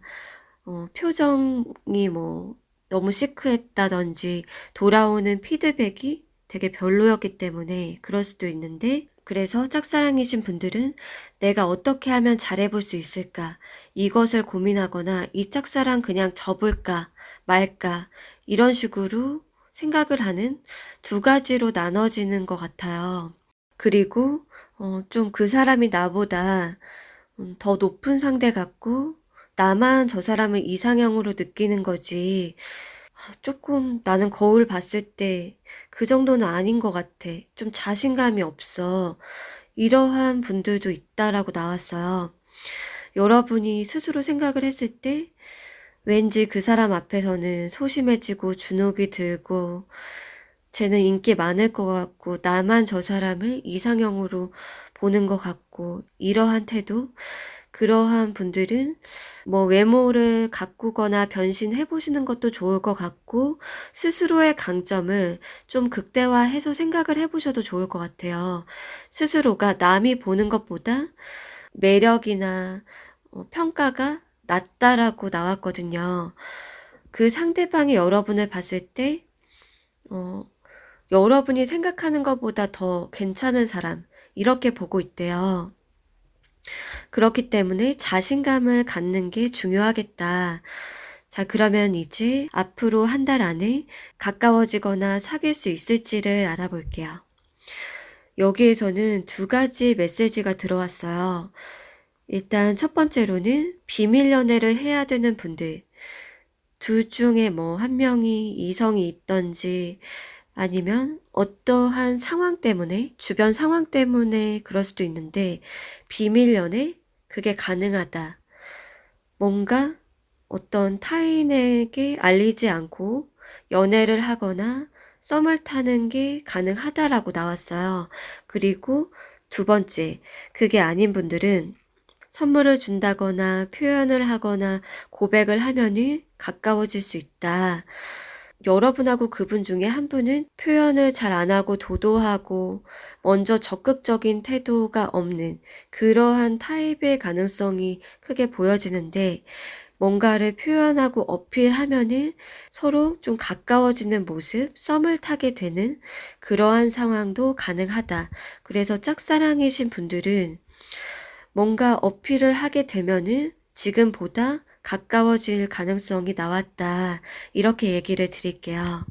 표정이 뭐 너무 시크했다든지 돌아오는 피드백이 되게 별로였기 때문에 그럴 수도 있는데 그래서 짝사랑이신 분들은 내가 어떻게 하면 잘해볼 수 있을까? 이것을 고민하거나 이 짝사랑 그냥 접을까 말까 이런 식으로 생각을 하는 두 가지로 나눠지는 것 같아요. 그리고 좀 그 사람이 나보다 더 높은 상대 같고 나만 저 사람을 이상형으로 느끼는 거지. 조금 나는 거울 봤을 때 그 정도는 아닌 것 같아. 좀 자신감이 없어. 이러한 분들도 있다라고 나왔어요. 여러분이 스스로 생각을 했을 때 왠지 그 사람 앞에서는 소심해지고 주눅이 들고 쟤는 인기 많을 것 같고 나만 저 사람을 이상형으로 보는 것 같고 이러한 태도 그러한 분들은 뭐 외모를 가꾸거나 변신해 보시는 것도 좋을 것 같고 스스로의 강점을 좀 극대화해서 생각을 해 보셔도 좋을 것 같아요. 스스로가 남이 보는 것보다 매력이나 평가가 낮다라고 나왔거든요. 그 상대방이 여러분을 봤을 때 어 여러분이 생각하는 것보다 더 괜찮은 사람 이렇게 보고 있대요. 그렇기 때문에 자신감을 갖는 게 중요하겠다. 자, 그러면 이제 앞으로 한 달 안에 가까워지거나 사귈 수 있을지를 알아볼게요. 여기에서는 두 가지 메시지가 들어왔어요. 일단 첫 번째로는 비밀 연애를 해야 되는 분들. 둘 중에 뭐 한 명이 이성이 있던지 아니면 어떠한 상황 때문에, 주변 상황 때문에 그럴 수도 있는데, 비밀 연애? 그게 가능하다. 뭔가 어떤 타인에게 알리지 않고 연애를 하거나 썸을 타는 게 가능하다라고 나왔어요. 그리고 두 번째, 그게 아닌 분들은 선물을 준다거나 표현을 하거나 고백을 하면은 가까워질 수 있다. 여러분하고 그분 중에 한 분은 표현을 잘 안 하고 도도하고 먼저 적극적인 태도가 없는 그러한 타입의 가능성이 크게 보여지는데 뭔가를 표현하고 어필하면은 서로 좀 가까워지는 모습, 썸을 타게 되는 그러한 상황도 가능하다. 그래서 짝사랑이신 분들은 뭔가 어필을 하게 되면은 지금보다 가까워질 가능성이 나왔다. 이렇게 얘기를 드릴게요.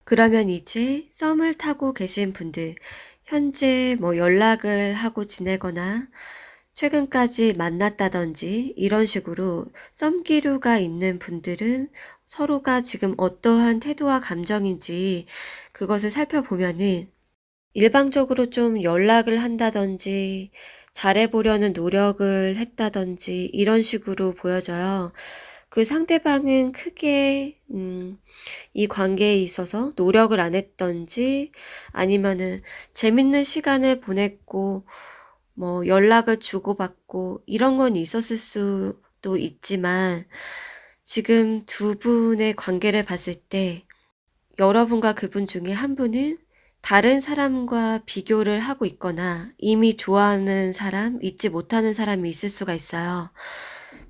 그러면 이제 썸을 타고 계신 분들, 현재 뭐 연락을 하고 지내거나 최근까지 만났다든지 이런 식으로 썸 기류가 있는 분들은 서로가 지금 어떠한 태도와 감정인지 그것을 살펴보면은 일방적으로 좀 연락을 한다든지 잘해보려는 노력을 했다든지 이런 식으로 보여져요. 그 상대방은 크게 이 관계에 있어서 노력을 안 했던지 아니면은 재밌는 시간을 보냈고 뭐 연락을 주고받고 이런 건 있었을 수도 있지만 지금 두 분의 관계를 봤을 때 여러분과 그분 중에 한 분은 다른 사람과 비교를 하고 있거나 이미 좋아하는 사람, 잊지 못하는 사람이 있을 수가 있어요.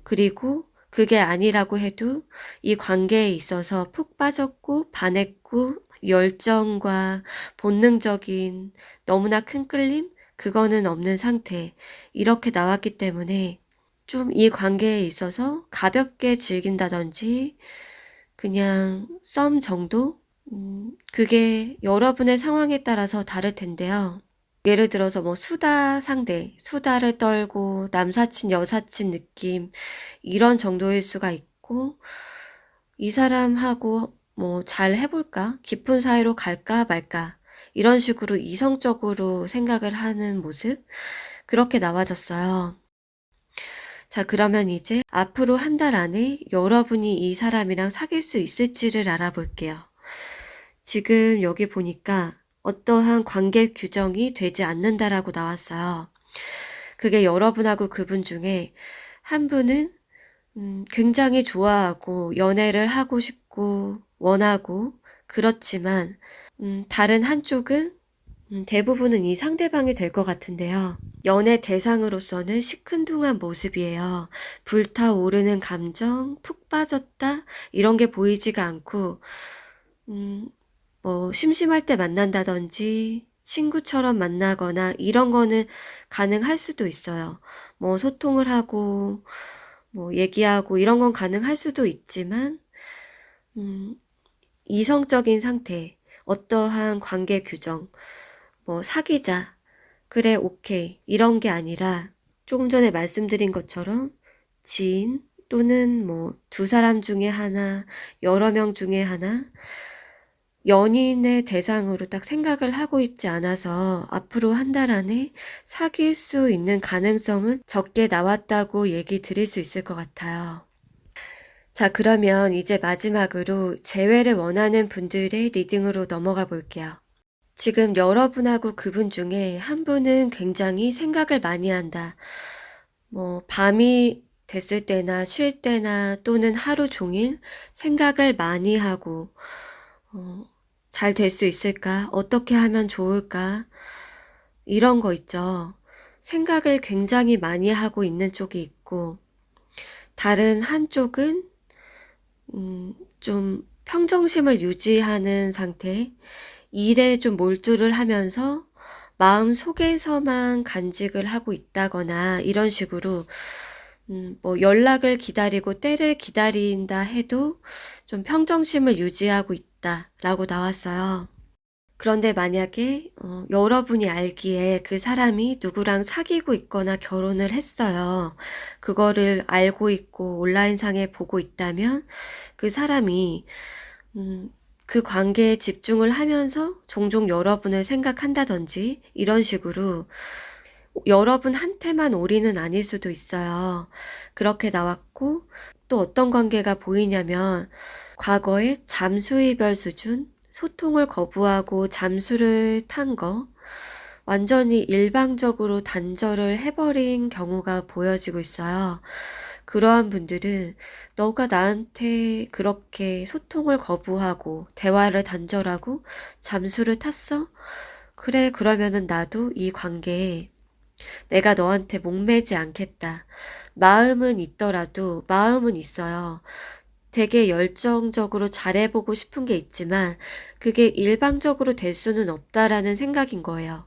그리고 그게 아니라고 해도 이 관계에 있어서 푹 빠졌고 반했고 열정과 본능적인 너무나 큰 끌림? 그거는 없는 상태. 이렇게 나왔기 때문에 좀 이 관계에 있어서 가볍게 즐긴다든지 그냥 썸 정도? 그게 여러분의 상황에 따라서 다를 텐데요. 예를 들어서 뭐 수다 상대, 수다를 떨고 남사친, 여사친 느낌 이런 정도일 수가 있고 이 사람하고 뭐 잘 해볼까? 깊은 사이로 갈까 말까? 이런 식으로 이성적으로 생각을 하는 모습? 그렇게 나와졌어요. 자, 그러면 이제 앞으로 한 달 안에 여러분이 이 사람이랑 사귈 수 있을지를 알아볼게요. 지금 여기 보니까 어떠한 관계 규정이 되지 않는다라고 나왔어요. 그게 여러분하고 그분 중에 한 분은 굉장히 좋아하고 연애를 하고 싶고 원하고 그렇지만 다른 한쪽은 대부분은 이 상대방이 될 것 같은데요. 연애 대상으로서는 시큰둥한 모습이에요. 불타오르는 감정, 푹 빠졌다 이런 게 보이지가 않고 뭐 심심할 때 만난다든지 친구처럼 만나거나 이런 거는 가능할 수도 있어요. 뭐 소통을 하고 뭐 얘기하고 이런 건 가능할 수도 있지만 이성적인 상태, 어떠한 관계 규정, 뭐 사귀자, 그래 오케이 이런 게 아니라 조금 전에 말씀드린 것처럼 지인 또는 뭐 두 사람 중에 하나, 여러 명 중에 하나 연인의 대상으로 딱 생각을 하고 있지 않아서 앞으로 한 달 안에 사귈 수 있는 가능성은 적게 나왔다고 얘기 드릴 수 있을 것 같아요. 자, 그러면 이제 마지막으로 재회를 원하는 분들의 리딩으로 넘어가 볼게요. 지금 여러분하고 그분 중에 한 분은 굉장히 생각을 많이 한다. 뭐, 밤이 됐을 때나 쉴 때나 또는 하루 종일 생각을 많이 하고, 잘 될 수 있을까? 어떻게 하면 좋을까? 이런 거 있죠. 생각을 굉장히 많이 하고 있는 쪽이 있고, 다른 한쪽은, 좀 평정심을 유지하는 상태, 일에 좀 몰두를 하면서 마음 속에서만 간직을 하고 있다거나 이런 식으로 뭐 연락을 기다리고 때를 기다린다 해도 좀 평정심을 유지하고 있다라고 나왔어요. 그런데 만약에 여러분이 알기에 그 사람이 누구랑 사귀고 있거나 결혼을 했어요. 그거를 알고 있고 온라인상에 보고 있다면 그 사람이 그 관계에 집중을 하면서 종종 여러분을 생각한다든지 이런 식으로 여러분한테만 올인은 아닐 수도 있어요. 그렇게 나왔고 또 어떤 관계가 보이냐면 과거에 잠수이별 수준, 소통을 거부하고 잠수를 탄 거, 완전히 일방적으로 단절을 해버린 경우가 보여지고 있어요. 그러한 분들은 너가 나한테 그렇게 소통을 거부하고 대화를 단절하고 잠수를 탔어? 그래, 그러면은 나도 이 관계에 내가 너한테 목매지 않겠다. 마음은 있더라도 마음은 있어요. 되게 열정적으로 잘해보고 싶은 게 있지만 그게 일방적으로 될 수는 없다라는 생각인 거예요.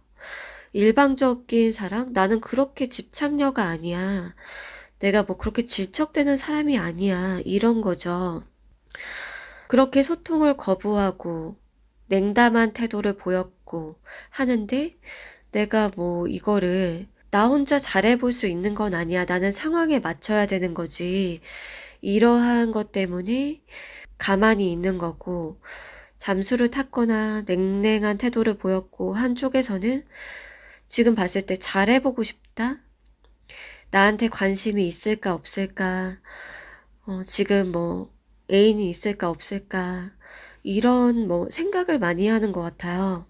일방적인 사랑? 나는 그렇게 집착녀가 아니야. 내가 뭐 그렇게 질척대는 사람이 아니야. 이런 거죠. 그렇게 소통을 거부하고 냉담한 태도를 보였고 하는데 내가 뭐 이거를 나 혼자 잘해볼 수 있는 건 아니야. 나는 상황에 맞춰야 되는 거지. 이러한 것 때문에 가만히 있는 거고 잠수를 탔거나 냉랭한 태도를 보였고 한쪽에서는 지금 봤을 때 잘해보고 싶다? 나한테 관심이 있을까 없을까? 지금 뭐 애인이 있을까 없을까? 이런 뭐 생각을 많이 하는 것 같아요.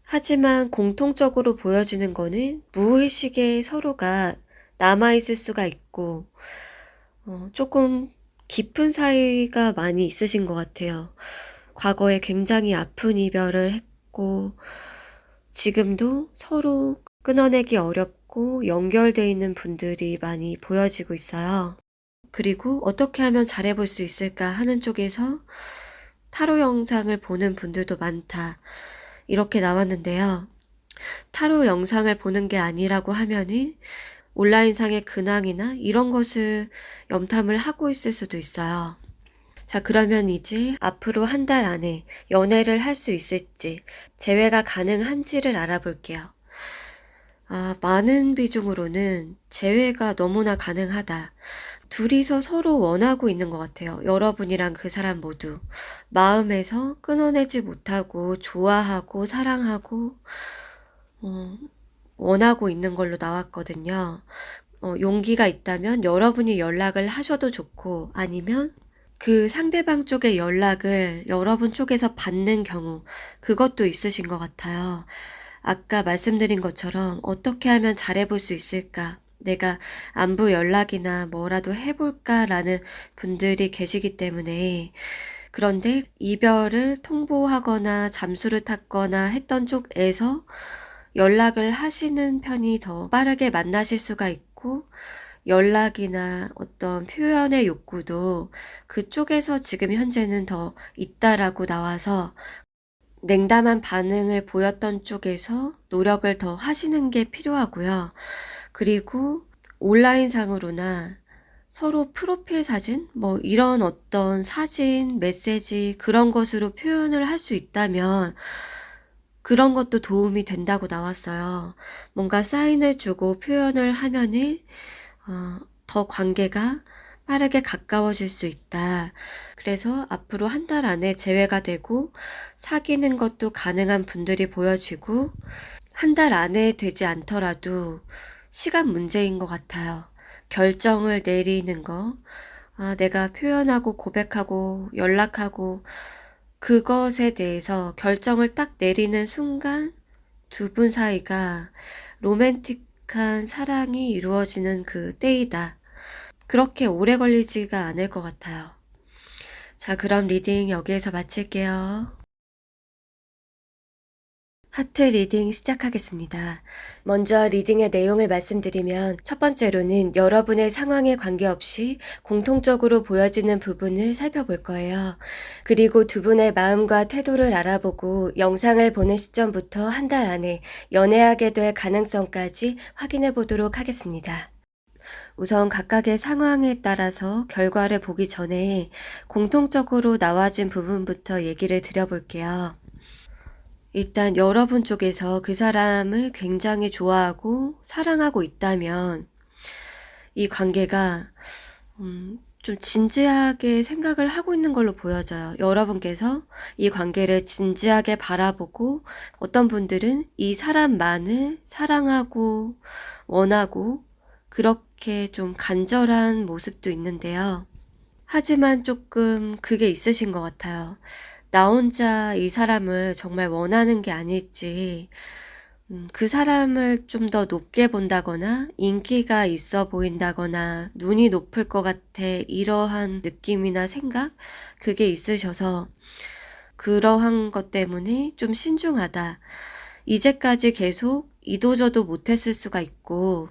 하지만 공통적으로 보여지는 거는 무의식에 서로가 남아있을 수가 있고, 조금 깊은 사이가 많이 있으신 것 같아요. 과거에 굉장히 아픈 이별을 했고, 지금도 서로 끊어내기 어렵고 연결되어 있는 분들이 많이 보여지고 있어요. 그리고 어떻게 하면 잘해볼 수 있을까 하는 쪽에서 타로 영상을 보는 분들도 많다. 이렇게 나왔는데요. 타로 영상을 보는 게 아니라고 하면은 온라인상의 근황이나 이런 것을 염탐을 하고 있을 수도 있어요. 자, 그러면 이제 앞으로 한 달 안에 연애를 할 수 있을지, 재회가 가능한지를 알아볼게요. 많은 비중으로는 재회가 너무나 가능하다. 둘이서 서로 원하고 있는 것 같아요. 여러분이랑 그 사람 모두. 마음에서 끊어내지 못하고 좋아하고 사랑하고 어, 원하고 있는 걸로 나왔거든요. 용기가 있다면 여러분이 연락을 하셔도 좋고 아니면 그 상대방 쪽의 연락을 여러분 쪽에서 받는 경우 그것도 있으신 것 같아요. 아까 말씀드린 것처럼 어떻게 하면 잘해볼 수 있을까? 내가 안부 연락이나 뭐라도 해볼까라는 분들이 계시기 때문에 그런데 이별을 통보하거나 잠수를 탔거나 했던 쪽에서 연락을 하시는 편이 더 빠르게 만나실 수가 있고 연락이나 어떤 표현의 욕구도 그쪽에서 지금 현재는 더 있다라고 나와서 냉담한 반응을 보였던 쪽에서 노력을 더 하시는 게 필요하고요. 그리고 온라인상으로나 서로 프로필 사진, 뭐 이런 어떤 사진, 메시지 그런 것으로 표현을 할 수 있다면 그런 것도 도움이 된다고 나왔어요. 뭔가 사인을 주고 표현을 하면은 더 관계가 빠르게 가까워질 수 있다. 그래서 앞으로 한 달 안에 재회가 되고 사귀는 것도 가능한 분들이 보여지고 한 달 안에 되지 않더라도 시간 문제인 것 같아요. 결정을 내리는 거, 내가 표현하고 고백하고 연락하고 그것에 대해서 결정을 딱 내리는 순간 두 분 사이가 로맨틱한 사랑이 이루어지는 그 때이다. 그렇게 오래 걸리지가 않을 것 같아요. 자, 그럼 리딩 여기에서 마칠게요. 하트 리딩 시작하겠습니다. 먼저 리딩의 내용을 말씀드리면 첫 번째로는 여러분의 상황에 관계없이 공통적으로 보여지는 부분을 살펴볼 거예요. 그리고 두 분의 마음과 태도를 알아보고 영상을 보는 시점부터 한 달 안에 연애하게 될 가능성까지 확인해 보도록 하겠습니다. 우선 각각의 상황에 따라서 결과를 보기 전에 공통적으로 나와진 부분부터 얘기를 드려볼게요. 일단 여러분 쪽에서 그 사람을 굉장히 좋아하고 사랑하고 있다면 이 관계가 좀 진지하게 생각을 하고 있는 걸로 보여져요. 여러분께서 이 관계를 진지하게 바라보고 어떤 분들은 이 사람만을 사랑하고 원하고 그렇게 좀 간절한 모습도 있는데요. 하지만 조금 그게 있으신 것 같아요. 나 혼자 이 사람을 정말 원하는 게 아닐지, 그 사람을 좀 더 높게 본다거나, 인기가 있어 보인다거나, 눈이 높을 것 같아, 이러한 느낌이나 생각? 그게 있으셔서, 그러한 것 때문에 좀 신중하다. 이제까지 계속 이도저도 못했을 수가 있고,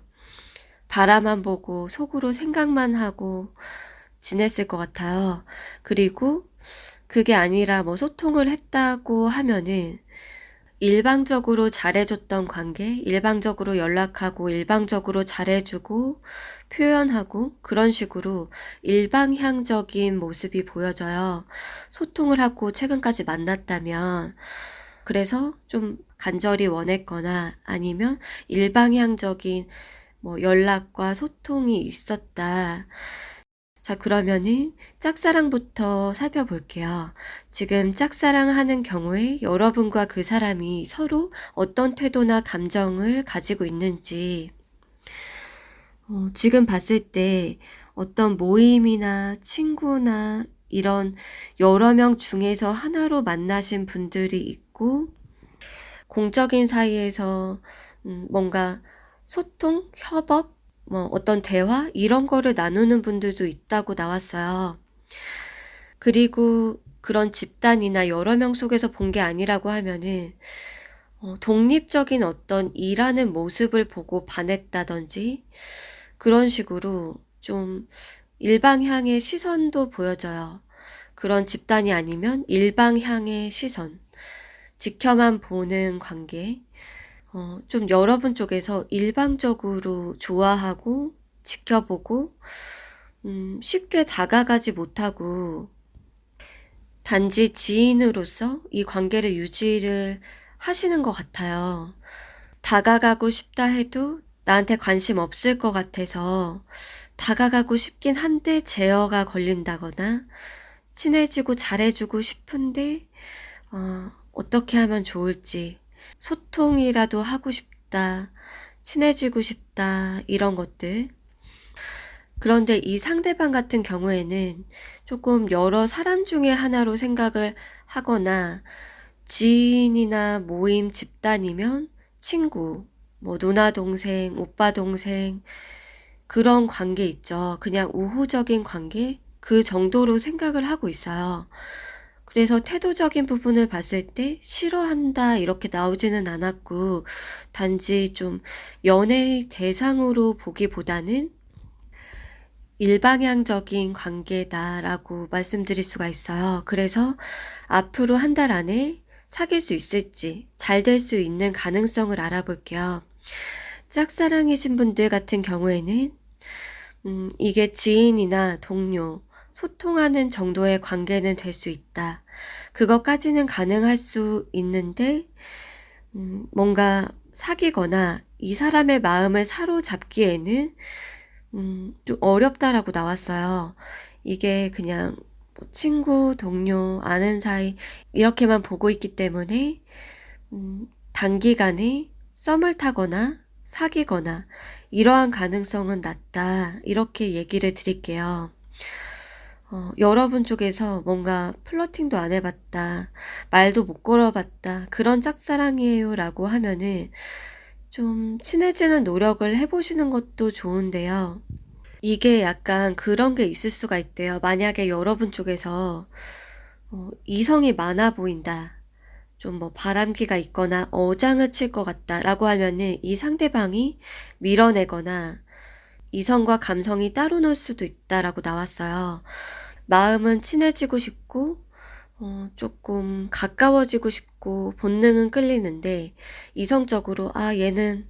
바라만 보고 속으로 생각만 하고 지냈을 것 같아요. 그리고 그게 아니라 뭐 소통을 했다고 하면은 일방적으로 잘해줬던 관계, 일방적으로 연락하고 일방적으로 잘해주고 표현하고 그런 식으로 일방향적인 모습이 보여져요. 소통을 하고 최근까지 만났다면 그래서 좀 간절히 원했거나 아니면 일방향적인 뭐 연락과 소통이 있었다. 자, 그러면은 짝사랑부터 살펴볼게요. 지금 짝사랑하는 경우에 여러분과 그 사람이 서로 어떤 태도나 감정을 가지고 있는지 지금 봤을 때 어떤 모임이나 친구나 이런 여러 명 중에서 하나로 만나신 분들이 있고 공적인 사이에서 뭔가 소통, 협업, 뭐 어떤 대화 이런 거를 나누는 분들도 있다고 나왔어요. 그리고 그런 집단이나 여러 명 속에서 본 게 아니라고 하면은 독립적인 어떤 일하는 모습을 보고 반했다든지 그런 식으로 좀 일방향의 시선도 보여져요. 그런 집단이 아니면 일방향의 시선, 지켜만 보는 관계, 좀 여러분 쪽에서 일방적으로 좋아하고 지켜보고 쉽게 다가가지 못하고 단지 지인으로서 이 관계를 유지를 하시는 것 같아요. 다가가고 싶다 해도 나한테 관심 없을 것 같아서 다가가고 싶긴 한데 제어가 걸린다거나 친해지고 잘해주고 싶은데 어떻게 하면 좋을지 소통이라도 하고 싶다, 친해지고 싶다 이런 것들. 그런데 이 상대방 같은 경우에는 조금 여러 사람 중에 하나로 생각을 하거나 지인이나 모임 집단이면 친구, 뭐 누나 동생, 오빠 동생 그런 관계 있죠. 그냥 우호적인 관계 그 정도로 생각을 하고 있어요. 그래서 태도적인 부분을 봤을 때 싫어한다 이렇게 나오지는 않았고 단지 좀 연애의 대상으로 보기보다는 일방향적인 관계다라고 말씀드릴 수가 있어요. 그래서 앞으로 한 달 안에 사귈 수 있을지 잘 될 수 있는 가능성을 알아볼게요. 짝사랑이신 분들 같은 경우에는 이게 지인이나 동료, 소통하는 정도의 관계는 될 수 있다. 그것까지는 가능할 수 있는데 뭔가 사귀거나 이 사람의 마음을 사로잡기에는 좀 어렵다라고 나왔어요. 이게 그냥 뭐 친구, 동료, 아는 사이 이렇게만 보고 있기 때문에 단기간에 썸을 타거나 사귀거나 이러한 가능성은 낮다. 이렇게 얘기를 드릴게요. 여러분 쪽에서 뭔가 플러팅도 안 해봤다, 말도 못 걸어봤다, 그런 짝사랑이에요 라고 하면은 좀 친해지는 노력을 해보시는 것도 좋은데요. 이게 약간 그런 게 있을 수가 있대요. 만약에 여러분 쪽에서 이성이 많아 보인다, 좀 뭐 바람기가 있거나 어장을 칠 것 같다 라고 하면은 이 상대방이 밀어내거나 이성과 감성이 따로 놀 수도 있다라고 나왔어요. 마음은 친해지고 싶고 조금 가까워지고 싶고 본능은 끌리는데 이성적으로 얘는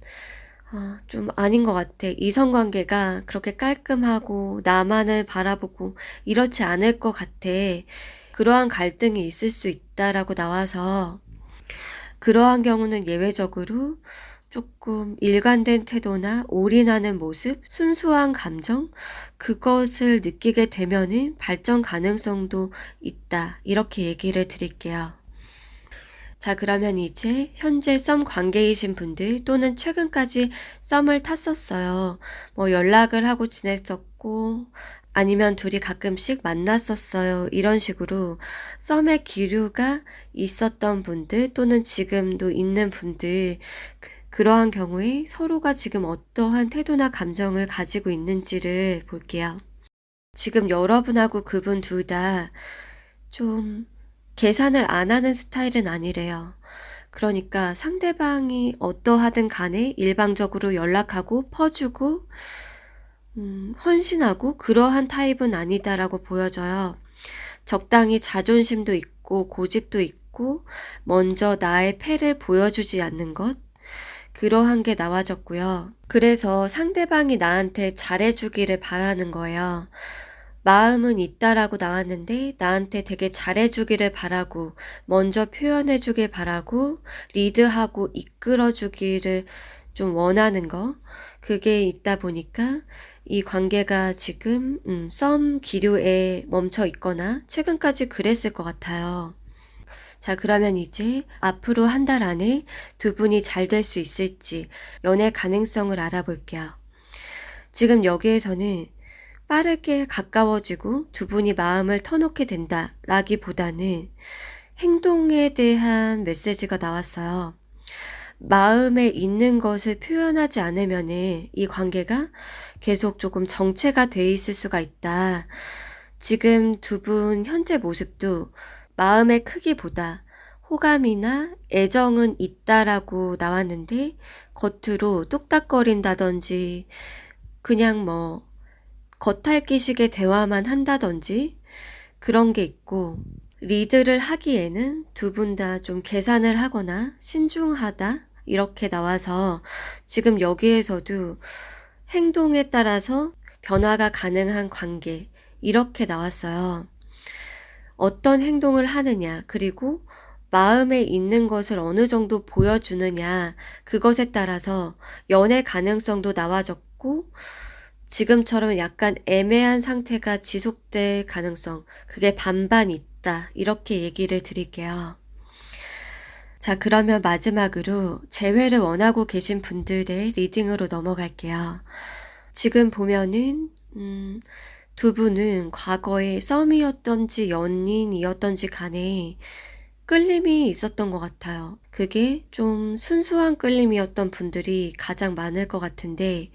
좀 아닌 것 같아. 이성관계가 그렇게 깔끔하고 나만을 바라보고 이렇지 않을 것 같아. 그러한 갈등이 있을 수 있다라고 나와서 그러한 경우는 예외적으로 조금 일관된 태도나 올인하는 모습, 순수한 감정, 그것을 느끼게 되면은 발전 가능성도 있다. 이렇게 얘기를 드릴게요. 자, 그러면 이제 현재 썸 관계이신 분들 또는 최근까지 썸을 탔었어요. 뭐 연락을 하고 지냈었고 아니면 둘이 가끔씩 만났었어요. 이런 식으로 썸의 기류가 있었던 분들 또는 지금도 있는 분들, 그러한 경우에 서로가 지금 어떠한 태도나 감정을 가지고 있는지를 볼게요. 지금 여러분하고 그분 둘 다 좀 계산을 안 하는 스타일은 아니래요. 그러니까 상대방이 어떠하든 간에 일방적으로 연락하고 퍼주고 헌신하고 그러한 타입은 아니다라고 보여져요. 적당히 자존심도 있고 고집도 있고 먼저 나의 패를 보여주지 않는 것, 그러한 게 나와졌고요. 그래서 상대방이 나한테 잘해주기를 바라는 거예요. 마음은 있다라고 나왔는데 나한테 되게 잘해주기를 바라고 먼저 표현해주길 바라고 리드하고 이끌어주기를 좀 원하는 거, 그게 있다 보니까 이 관계가 지금 썸 기류에 멈춰 있거나 최근까지 그랬을 것 같아요. 자, 그러면 이제 앞으로 한 달 안에 두 분이 잘 될 수 있을지 연애 가능성을 알아볼게요. 지금 여기에서는 빠르게 가까워지고 두 분이 마음을 터놓게 된다 라기보다는 행동에 대한 메시지가 나왔어요. 마음에 있는 것을 표현하지 않으면 이 관계가 계속 조금 정체가 돼 있을 수가 있다. 지금 두 분 현재 모습도 마음의 크기보다 호감이나 애정은 있다라고 나왔는데 겉으로 뚝딱거린다든지 그냥 뭐 겉핥기식의 대화만 한다든지 그런 게 있고, 리드를 하기에는 두 분 다 좀 계산을 하거나 신중하다 이렇게 나와서 지금 여기에서도 행동에 따라서 변화가 가능한 관계 이렇게 나왔어요. 어떤 행동을 하느냐, 그리고 마음에 있는 것을 어느 정도 보여주느냐, 그것에 따라서 연애 가능성도 나와졌고, 지금처럼 약간 애매한 상태가 지속될 가능성, 그게 반반 있다. 이렇게 얘기를 드릴게요. 자, 그러면 마지막으로 재회를 원하고 계신 분들의 리딩으로 넘어갈게요. 지금 보면은, 두 분은 과거에 썸이었던지 연인이었던지 간에 끌림이 있었던 것 같아요. 그게 좀 순수한 끌림이었던 분들이 가장 많을 것 같은데,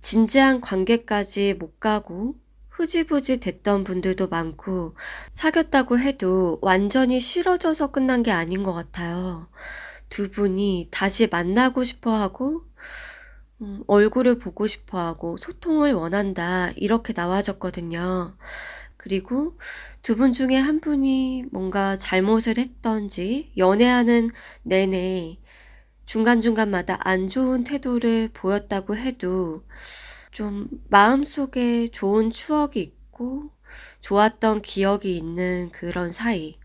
진지한 관계까지 못 가고 흐지부지 됐던 분들도 많고, 사귀었다고 해도 완전히 싫어져서 끝난 게 아닌 것 같아요. 두 분이 다시 만나고 싶어 하고, 얼굴을 보고 싶어 하고, 소통을 원한다. 이렇게 나와졌거든요. 그리고 두 분 중에 한 분이 뭔가 잘못을 했던지, 연애하는 내내 중간중간마다 안 좋은 태도를 보였다고 해도 좀 마음속에 좋은 추억이 있고 좋았던 기억이 있는 그런 사이.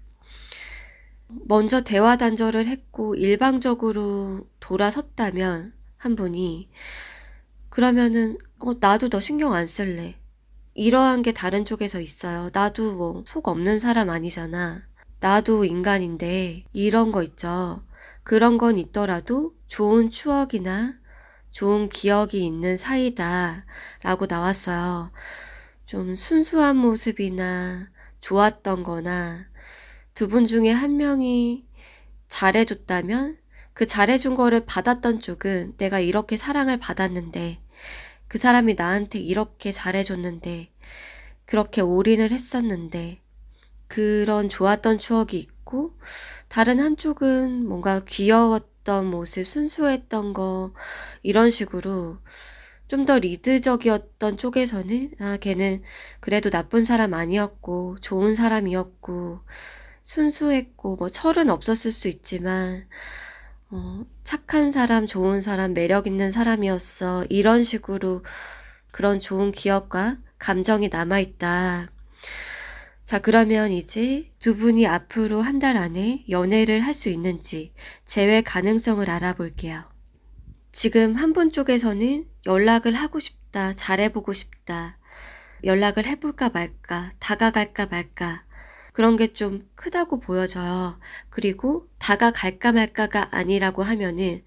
먼저 대화 단절을 했고 일방적으로 돌아섰다면 한 분이, 그러면은 나도 너 신경 안 쓸래. 이러한 게 다른 쪽에서 있어요. 나도 뭐 속 없는 사람 아니잖아. 나도 인간인데 이런 거 있죠. 그런 건 있더라도 좋은 추억이나 좋은 기억이 있는 사이다 라고 나왔어요. 좀 순수한 모습이나 좋았던 거나 두 분 중에 한 명이 잘해줬다면 그 잘해준 거를 받았던 쪽은 내가 이렇게 사랑을 받았는데, 그 사람이 나한테 이렇게 잘해줬는데, 그렇게 올인을 했었는데, 그런 좋았던 추억이 있고, 다른 한쪽은 뭔가 귀여웠던 모습, 순수했던 거, 이런 식으로 좀 더 리드적이었던 쪽에서는, 걔는 그래도 나쁜 사람 아니었고, 좋은 사람이었고, 순수했고, 뭐 철은 없었을 수 있지만, 착한 사람, 좋은 사람, 매력 있는 사람이었어. 이런 식으로 그런 좋은 기억과 감정이 남아있다. 자, 그러면 이제 두 분이 앞으로 한 달 안에 연애를 할 수 있는지 재회 가능성을 알아볼게요. 지금 한 분 쪽에서는 연락을 하고 싶다, 잘해보고 싶다, 연락을 해볼까 말까, 다가갈까 말까, 그런 게 좀 크다고 보여져요. 그리고 다가갈까 말까가 아니라고 하면은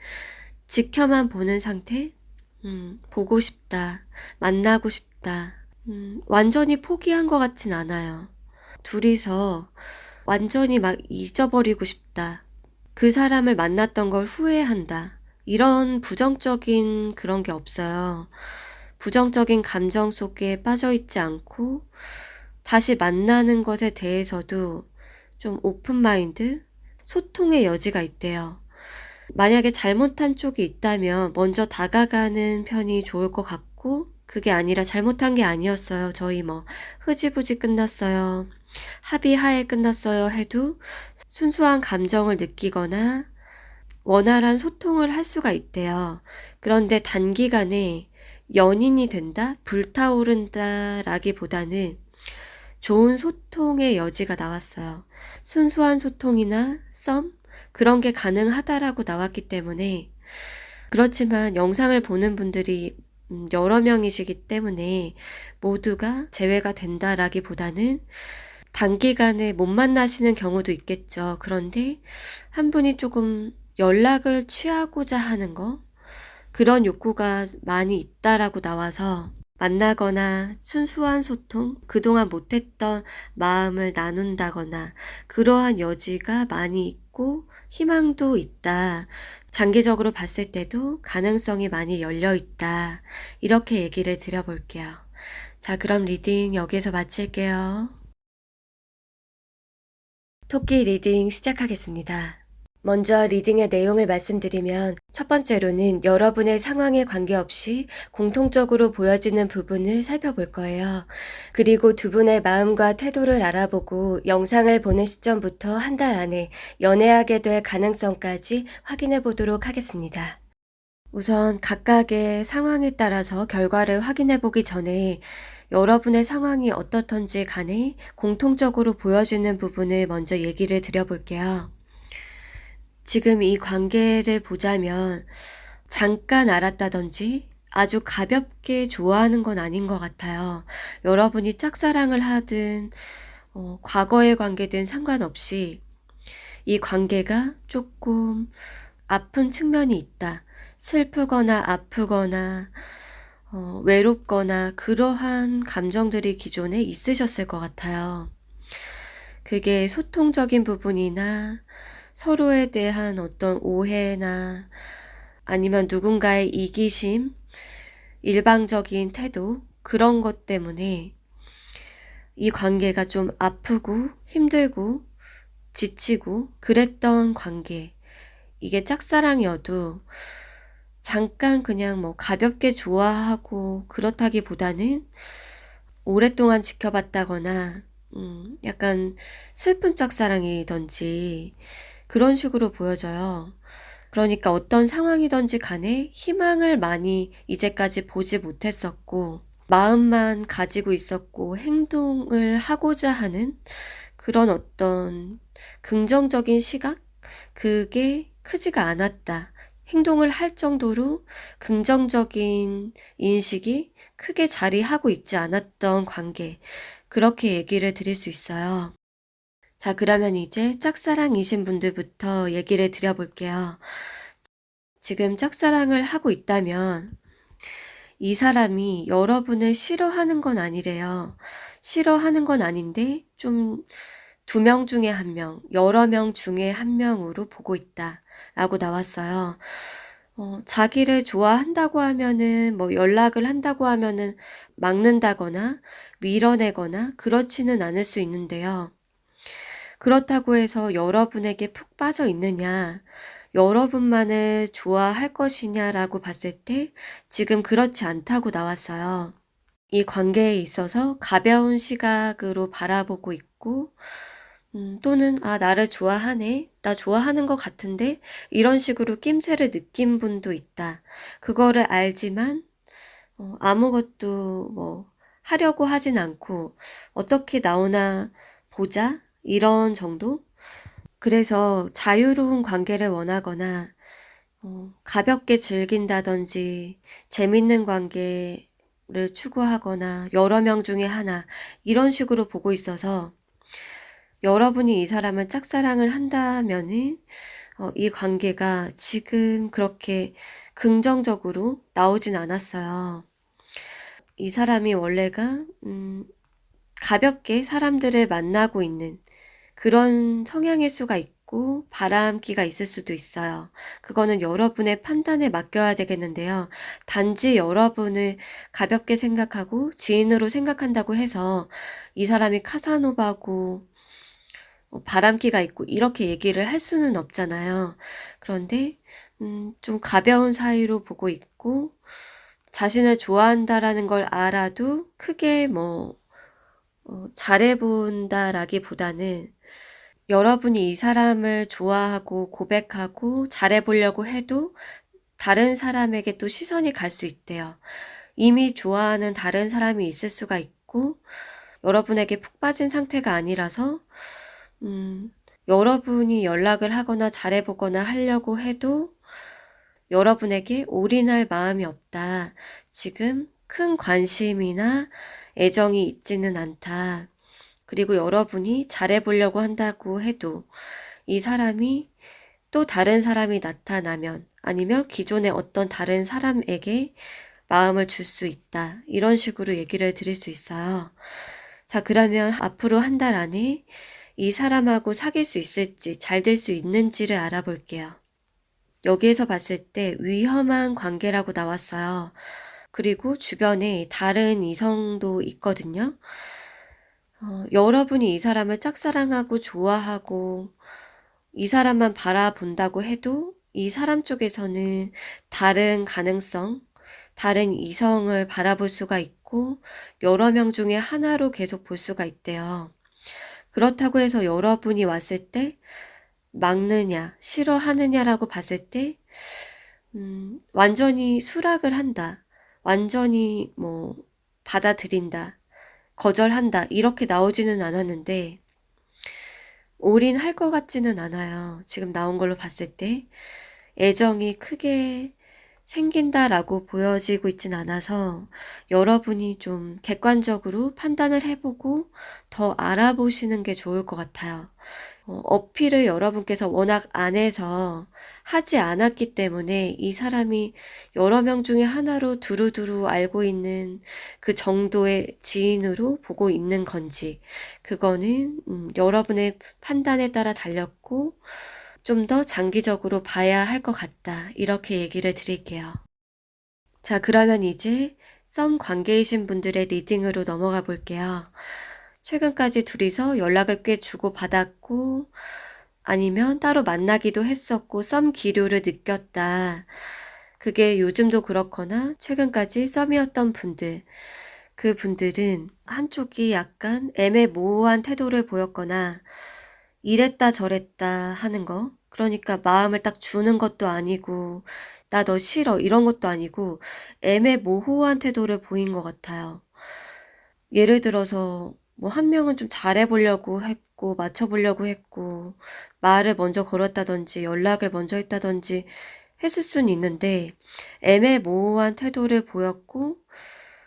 지켜만 보는 상태? 보고 싶다, 만나고 싶다, 완전히 포기한 것 같진 않아요. 둘이서 완전히 막 잊어버리고 싶다, 그 사람을 만났던 걸 후회한다, 이런 부정적인 그런 게 없어요. 부정적인 감정 속에 빠져있지 않고 다시 만나는 것에 대해서도 좀 오픈마인드, 소통의 여지가 있대요. 만약에 잘못한 쪽이 있다면 먼저 다가가는 편이 좋을 것 같고, 그게 아니라 잘못한 게 아니었어요. 저희 뭐 흐지부지 끝났어요, 합의하에 끝났어요 해도 순수한 감정을 느끼거나 원활한 소통을 할 수가 있대요. 그런데 단기간에 연인이 된다, 불타오른다 라기보다는 좋은 소통의 여지가 나왔어요. 순수한 소통이나 썸? 그런 게 가능하다라고 나왔기 때문에. 그렇지만 영상을 보는 분들이 여러 명이시기 때문에 모두가 재회가 된다라기보다는 단기간에 못 만나시는 경우도 있겠죠. 그런데 한 분이 조금 연락을 취하고자 하는 거, 그런 욕구가 많이 있다라고 나와서 만나거나 순수한 소통, 그동안 못했던 마음을 나눈다거나 그러한 여지가 많이 있고 희망도 있다. 장기적으로 봤을 때도 가능성이 많이 열려 있다. 이렇게 얘기를 드려볼게요. 자, 그럼 리딩 여기서 마칠게요. 토끼 리딩 시작하겠습니다. 먼저 리딩의 내용을 말씀드리면, 첫 번째로는 여러분의 상황에 관계없이 공통적으로 보여지는 부분을 살펴볼 거예요. 그리고 두 분의 마음과 태도를 알아보고 영상을 보는 시점부터 한 달 안에 연애하게 될 가능성까지 확인해 보도록 하겠습니다. 우선 각각의 상황에 따라서 결과를 확인해 보기 전에 여러분의 상황이 어떻던지 간에 공통적으로 보여지는 부분을 먼저 얘기를 드려볼게요. 지금 이 관계를 보자면 잠깐 알았다든지 아주 가볍게 좋아하는 건 아닌 것 같아요. 여러분이 짝사랑을 하든 과거의 관계든 상관없이 이 관계가 조금 아픈 측면이 있다. 슬프거나 아프거나 외롭거나 그러한 감정들이 기존에 있으셨을 것 같아요. 그게 소통적인 부분이나 서로에 대한 어떤 오해나 아니면 누군가의 이기심, 일방적인 태도, 그런 것 때문에 이 관계가 좀 아프고 힘들고 지치고 그랬던 관계. 이게 짝사랑이어도 잠깐 그냥 뭐 가볍게 좋아하고 그렇다기보다는 오랫동안 지켜봤다거나 약간 슬픈 짝사랑이든지 그런 식으로 보여져요. 그러니까 어떤 상황이든지 간에 희망을 많이 이제까지 보지 못했었고 마음만 가지고 있었고 행동을 하고자 하는 그런 어떤 긍정적인 시각? 그게 크지가 않았다. 행동을 할 정도로 긍정적인 인식이 크게 자리하고 있지 않았던 관계. 그렇게 얘기를 드릴 수 있어요. 자, 그러면 이제 짝사랑이신 분들부터 얘기를 드려볼게요. 지금 짝사랑을 하고 있다면 이 사람이 여러분을 싫어하는 건 아니래요. 싫어하는 건 아닌데 좀 2명 중에 1명, 여러 명 중에 1명으로 보고 있다라고 나왔어요. 자기를 좋아한다고 하면은 뭐 연락을 한다고 하면은 막는다거나 밀어내거나 그렇지는 않을 수 있는데요. 그렇다고 해서 여러분에게 푹 빠져 있느냐, 여러분만을 좋아할 것이냐라고 봤을 때 지금 그렇지 않다고 나왔어요. 이 관계에 있어서 가벼운 시각으로 바라보고 있고, 또는 '아 나를 좋아하네. 나 좋아하는 것 같은데?' 이런 식으로 낌새를 느낀 분도 있다. 그거를 알지만 아무것도 뭐 하려고 하진 않고 '어떻게 나오나 보자.' 이런 정도? 그래서 자유로운 관계를 원하거나 가볍게 즐긴다든지 재밌는 관계를 추구하거나 여러 명 중에 하나 이런 식으로 보고 있어서 여러분이 이 사람을 짝사랑을 한다면은 이 관계가 지금 그렇게 긍정적으로 나오진 않았어요. 이 사람이 원래가 가볍게 사람들을 만나고 있는 그런 성향일 수가 있고 바람기가 있을 수도 있어요. 그거는 여러분의 판단에 맡겨야 되겠는데요. 단지 여러분을 가볍게 생각하고 지인으로 생각한다고 해서 이 사람이 카사노바고 바람기가 있고 이렇게 얘기를 할 수는 없잖아요. 그런데 좀 가벼운 사이로 보고 있고 자신을 좋아한다라는 걸 알아도 크게 뭐 잘해 본다라기보다는 여러분이 이 사람을 좋아하고 고백하고 잘해 보려고 해도 다른 사람에게 또 시선이 갈 수 있대요. 이미 좋아하는 다른 사람이 있을 수가 있고 여러분에게 푹 빠진 상태가 아니라서 여러분이 연락을 하거나 잘해 보거나 하려고 해도 여러분에게 올인할 마음이 없다. 지금 큰 관심이나 애정이 있지는 않다. 그리고 여러분이 잘해 보려고 한다고 해도 이 사람이 또 다른 사람이 나타나면 아니면 기존의 어떤 다른 사람에게 마음을 줄 수 있다. 이런 식으로 얘기를 드릴 수 있어요. 자, 그러면 앞으로 1달 안에 이 사람하고 사귈 수 있을지, 잘 될 수 있는지를 알아볼게요. 여기에서 봤을 때 위험한 관계라고 나왔어요. 그리고 주변에 다른 이성도 있거든요. 여러분이 이 사람을 짝사랑하고 좋아하고 이 사람만 바라본다고 해도 이 사람 쪽에서는 다른 가능성, 다른 이성을 바라볼 수가 있고 여러 명 중에 하나로 계속 볼 수가 있대요. 그렇다고 해서 여러분이 왔을 때 막느냐, 싫어하느냐라고 봤을 때 완전히 수락을 한다. 완전히 뭐 받아들인다. 거절한다. 이렇게 나오지는 않았는데 올인할 것 같지는 않아요. 지금 나온 걸로 봤을 때. 애정이 크게 생긴다라고 보여지고 있진 않아서 여러분이 좀 객관적으로 판단을 해보고 더 알아보시는 게 좋을 것 같아요. 어필을 여러분께서 워낙 안 해서 하지 않았기 때문에 이 사람이 여러 명 중에 하나로 두루두루 알고 있는 그 정도의 지인으로 보고 있는 건지, 그거는 여러분의 판단에 따라 달렸고 좀 더 장기적으로 봐야 할 것 같다, 이렇게 얘기를 드릴게요. 자, 그러면 이제 썸 관계이신 분들의 리딩으로 넘어가 볼게요. 최근까지 둘이서 연락을 꽤 주고받았고 아니면 따로 만나기도 했었고 썸 기류를 느꼈다. 그게 요즘도 그렇거나 최근까지 썸이었던 분들, 그 분들은 한쪽이 약간 애매모호한 태도를 보였거나 이랬다 저랬다 하는 거, 그러니까 마음을 딱 주는 것도 아니고 나 너 싫어 이런 것도 아니고 애매모호한 태도를 보인 것 같아요. 예를 들어서 뭐 한 명은 좀 잘해보려고 했고 맞춰보려고 했고 말을 먼저 걸었다든지 연락을 먼저 했다든지 했을 수는 있는데 애매모호한 태도를 보였고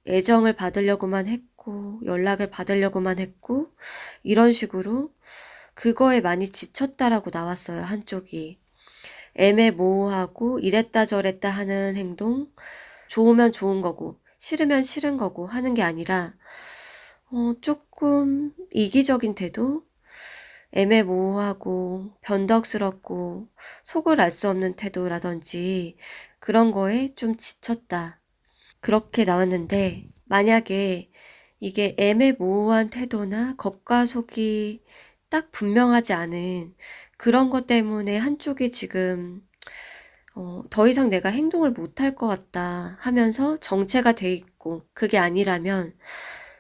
애정을 받으려고만 했고 연락을 받으려고만 했고 이런 식으로 그거에 많이 지쳤다라고 나왔어요, 한쪽이. 애매모호하고 이랬다 저랬다 하는 행동, 좋으면 좋은 거고 싫으면 싫은 거고 하는 게 아니라 조금 이기적인 태도, 애매모호하고 변덕스럽고 속을 알 수 없는 태도라든지 그런 거에 좀 지쳤다, 그렇게 나왔는데, 만약에 이게 애매모호한 태도나 겉과 속이 딱 분명하지 않은 그런 것 때문에 한쪽이 지금 더 이상 내가 행동을 못할 것 같다 하면서 정체가 돼 있고, 그게 아니라면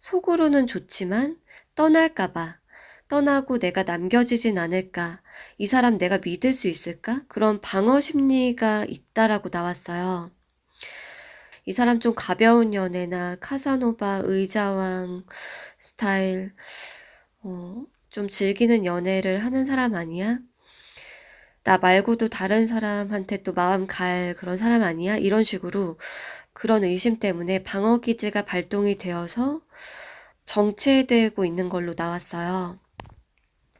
속으로는 좋지만 떠날까봐, 떠나고 내가 남겨지진 않을까, 이 사람 내가 믿을 수 있을까, 그런 방어 심리가 있다라고 나왔어요. 이 사람 좀 가벼운 연애나 카사노바, 의자왕 스타일, 좀 즐기는 연애를 하는 사람 아니야? 나 말고도 다른 사람한테 또 마음 갈 그런 사람 아니야? 이런 식으로 그런 의심 때문에 방어기제가 발동이 되어서 정체되고 있는 걸로 나왔어요.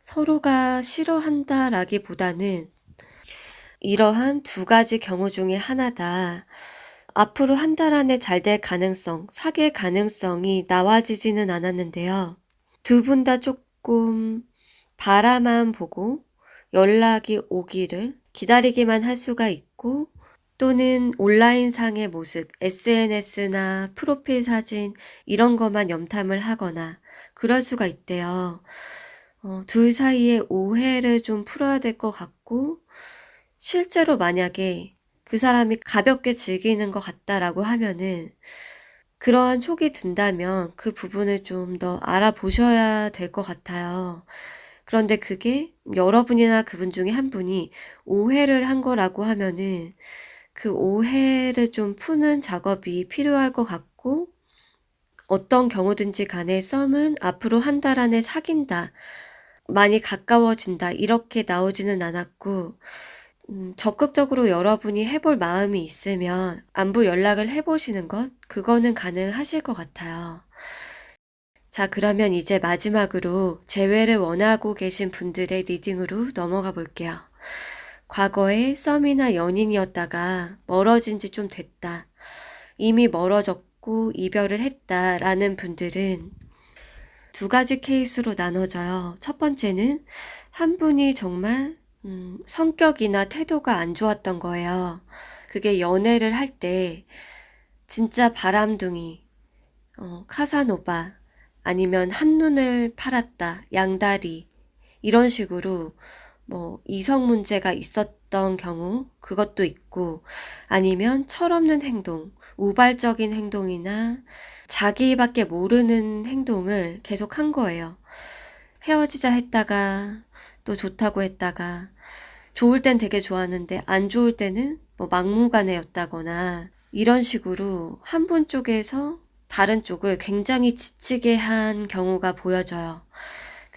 서로가 싫어한다라기보다는 이러한 두 가지 경우 중에 하나다. 앞으로 한 달 안에 잘 될 가능성, 사귈 가능성이 나와지지는 않았는데요. 두 분 다 조금 바라만 보고 연락이 오기를 기다리기만 할 수가 있고, 또는 온라인상의 모습, SNS나 프로필 사진 이런 것만 염탐을 하거나 그럴 수가 있대요. 둘 사이에 오해를 좀 풀어야 될 것 같고, 실제로 만약에 그 사람이 가볍게 즐기는 것 같다라고 하면은 그러한 촉이 든다면 그 부분을 좀 더 알아보셔야 될 것 같아요. 그런데 그게 여러분이나 그분 중에 한 분이 오해를 한 거라고 하면은 그 오해를 좀 푸는 작업이 필요할 것 같고, 어떤 경우든지 간에 썸은 앞으로 한 달 안에 사귄다, 많이 가까워진다 이렇게 나오지는 않았고, 적극적으로 여러분이 해볼 마음이 있으면 안부 연락을 해보시는 것, 그거는 가능하실 것 같아요. 자, 그러면 이제 마지막으로 재회를 원하고 계신 분들의 리딩으로 넘어가 볼게요. 과거에 썸이나 연인이었다가 멀어진 지 좀 됐다, 이미 멀어졌고 이별을 했다라는 분들은 두 가지 케이스로 나눠져요. 첫 번째는 한 분이 정말 성격이나 태도가 안 좋았던 거예요. 그게 연애를 할 때 진짜 바람둥이, 카사노바, 아니면 한눈을 팔았다, 양다리, 이런 식으로 뭐 이성 문제가 있었던 경우, 그것도 있고, 아니면 철없는 행동, 우발적인 행동이나 자기밖에 모르는 행동을 계속 한 거예요. 헤어지자 했다가 또 좋다고 했다가, 좋을 땐 되게 좋았는데 안 좋을 때는 뭐 막무가내였다거나, 이런 식으로 한 분 쪽에서 다른 쪽을 굉장히 지치게 한 경우가 보여져요.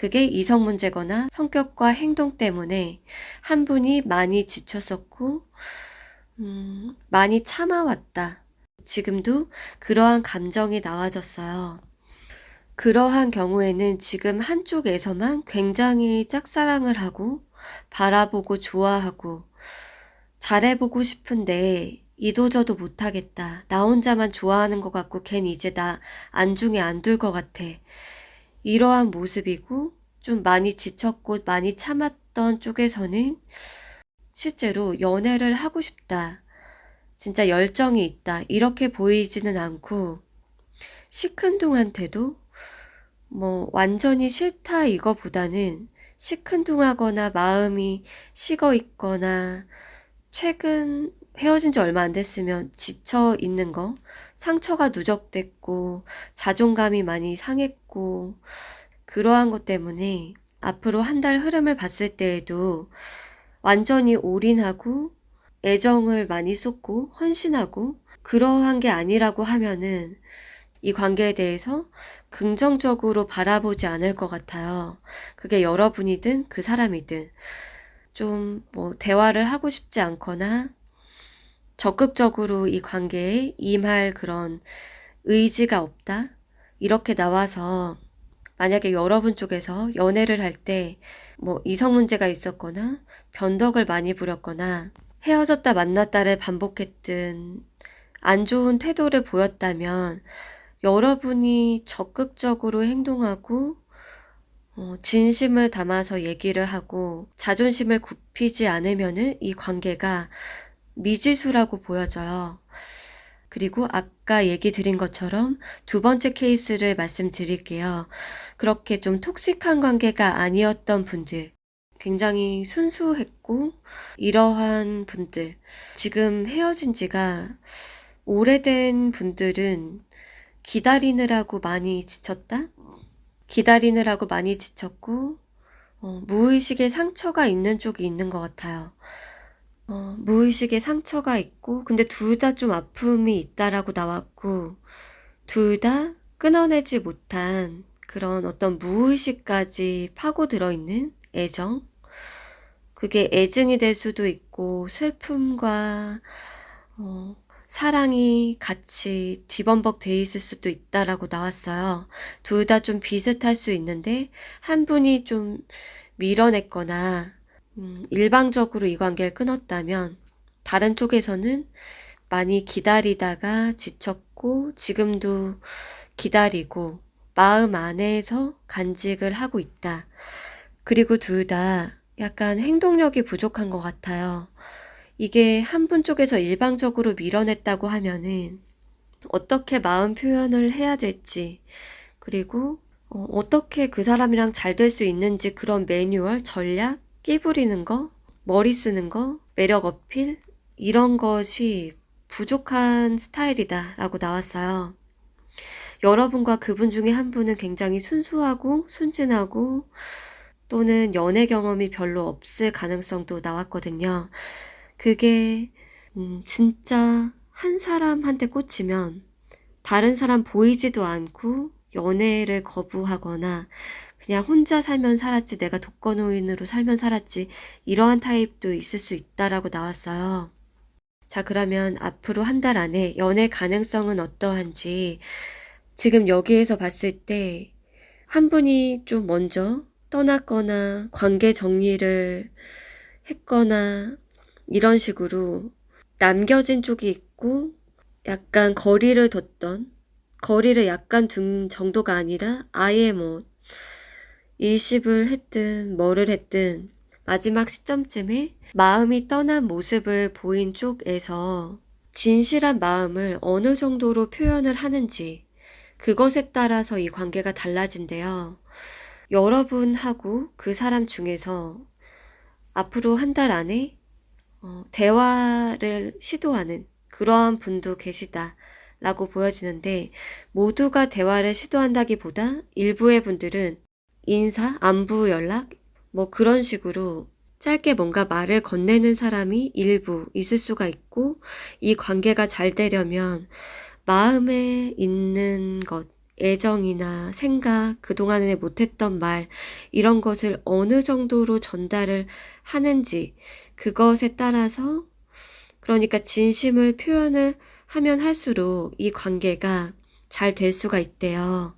그게 이성 문제거나 성격과 행동 때문에 한 분이 많이 지쳤었고, 많이 참아왔다. 지금도 그러한 감정이 나와졌어요. 그러한 경우에는 지금 한쪽에서만 굉장히 짝사랑을 하고 바라보고 좋아하고 잘해보고 싶은데 이도저도 못하겠다. 나 혼자만 좋아하는 것 같고 걘 이제 나 안중에 안 둘 것 같아. 이러한 모습이고 좀 많이 지쳤고 많이 참았던 쪽에서는 실제로 연애를 하고 싶다. 진짜 열정이 있다. 이렇게 보이지는 않고 시큰둥한테도 뭐 완전히 싫다 이거보다는 시큰둥하거나 마음이 식어 있거나 최근 헤어진 지 얼마 안 됐으면 지쳐 있는 거, 상처가 누적됐고 자존감이 많이 상했고 그러한 것 때문에 앞으로 한 달 흐름을 봤을 때에도 완전히 올인하고 애정을 많이 쏟고 헌신하고 그러한 게 아니라고 하면은 이 관계에 대해서 긍정적으로 바라보지 않을 것 같아요. 그게 여러분이든 그 사람이든 좀 뭐 대화를 하고 싶지 않거나 적극적으로 이 관계에 임할 그런 의지가 없다. 이렇게 나와서 만약에 여러분 쪽에서 연애를 할 때 뭐 이성 문제가 있었거나 변덕을 많이 부렸거나 헤어졌다 만났다를 반복했든 안 좋은 태도를 보였다면 여러분이 적극적으로 행동하고 진심을 담아서 얘기를 하고 자존심을 굽히지 않으면은 이 관계가 미지수라고 보여져요. 그리고 아까 얘기 드린 것처럼 두 번째 케이스를 말씀드릴게요. 그렇게 좀 톡식한 관계가 아니었던 분들, 굉장히 순수했고 이러한 분들, 지금 헤어진 지가 오래된 분들은 기다리느라고 많이 지쳤다? 기다리느라고 많이 지쳤고 무의식의 상처가 있는 쪽이 있는 것 같아요. 무의식의 상처가 있고 근데 둘 다 좀 아픔이 있다라고 나왔고 둘 다 끊어내지 못한 그런 어떤 무의식까지 파고 들어있는 애정, 그게 애증이 될 수도 있고 슬픔과 사랑이 같이 뒤범벅 돼 있을 수도 있다라고 나왔어요. 둘 다 좀 비슷할 수 있는데 한 분이 좀 밀어냈거나 일방적으로 이 관계를 끊었다면 다른 쪽에서는 많이 기다리다가 지쳤고 지금도 기다리고 마음 안에서 간직을 하고 있다. 그리고 둘 다 약간 행동력이 부족한 것 같아요. 이게 한 분 쪽에서 일방적으로 밀어냈다고 하면은 어떻게 마음 표현을 해야 될지 그리고 어떻게 그 사람이랑 잘 될 수 있는지 그런 매뉴얼, 전략, 끼부리는 거, 머리 쓰는 거, 매력 어필 이런 것이 부족한 스타일이다 라고 나왔어요. 여러분과 그분 중에 한 분은 굉장히 순수하고 순진하고 또는 연애 경험이 별로 없을 가능성도 나왔거든요. 그게 진짜 한 사람한테 꽂히면 다른 사람 보이지도 않고 연애를 거부하거나 그냥 혼자 살면 살았지 내가 독거노인으로 살면 살았지 이러한 타입도 있을 수 있다라고 나왔어요. 자, 그러면 앞으로 한 달 안에 연애 가능성은 어떠한지 지금 여기에서 봤을 때 한 분이 좀 먼저 떠났거나 관계 정리를 했거나 이런 식으로 남겨진 쪽이 있고 약간 거리를 뒀던 거리를 약간 둔 정도가 아니라 아예 뭐 일십을 했든 뭐를 했든 마지막 시점쯤에 마음이 떠난 모습을 보인 쪽에서 진실한 마음을 어느 정도로 표현을 하는지 그것에 따라서 이 관계가 달라진대요. 여러분하고 그 사람 중에서 앞으로 한 달 안에 대화를 시도하는 그러한 분도 계시다라고 보여지는데 모두가 대화를 시도한다기보다 일부의 분들은 인사, 안부 연락 뭐 그런 식으로 짧게 뭔가 말을 건네는 사람이 일부 있을 수가 있고 이 관계가 잘 되려면 마음에 있는 것, 애정이나 생각, 그동안에 못했던 말, 이런 것을 어느 정도로 전달을 하는지, 그것에 따라서, 그러니까 진심을 표현을 하면 할수록 이 관계가 잘 될 수가 있대요.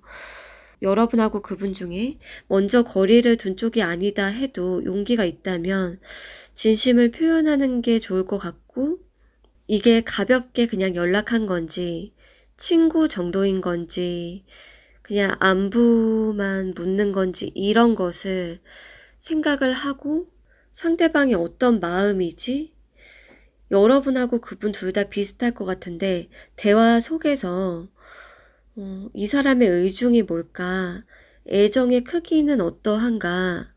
여러분하고 그분 중에 먼저 거리를 둔 쪽이 아니다 해도 용기가 있다면 진심을 표현하는 게 좋을 것 같고, 이게 가볍게 그냥 연락한 건지, 친구 정도인 건지, 그냥 안부만 묻는 건지, 이런 것을 생각을 하고 상대방이 어떤 마음이지? 여러분하고 그분 둘 다 비슷할 것 같은데, 대화 속에서 이 사람의 의중이 뭘까? 애정의 크기는 어떠한가?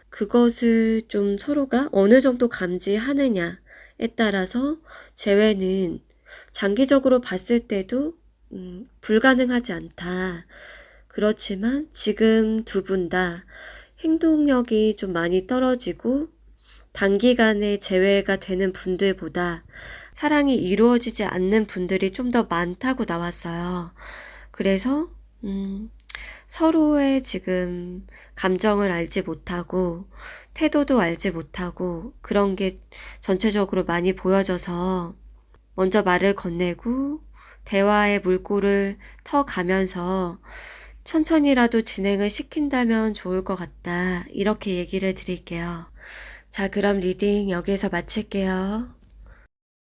그것을 좀 서로가 어느 정도 감지하느냐에 따라서 재회는 장기적으로 봤을 때도 불가능하지 않다. 그렇지만 지금 두 분 다 행동력이 좀 많이 떨어지고 단기간에 재회가 되는 분들보다 사랑이 이루어지지 않는 분들이 좀 더 많다고 나왔어요. 그래서 서로의 지금 감정을 알지 못하고 태도도 알지 못하고 그런 게 전체적으로 많이 보여져서 먼저 말을 건네고 대화의 물꼬를 터가면서 천천히라도 진행을 시킨다면 좋을 것 같다. 이렇게 얘기를 드릴게요. 자, 그럼 리딩 여기에서 마칠게요.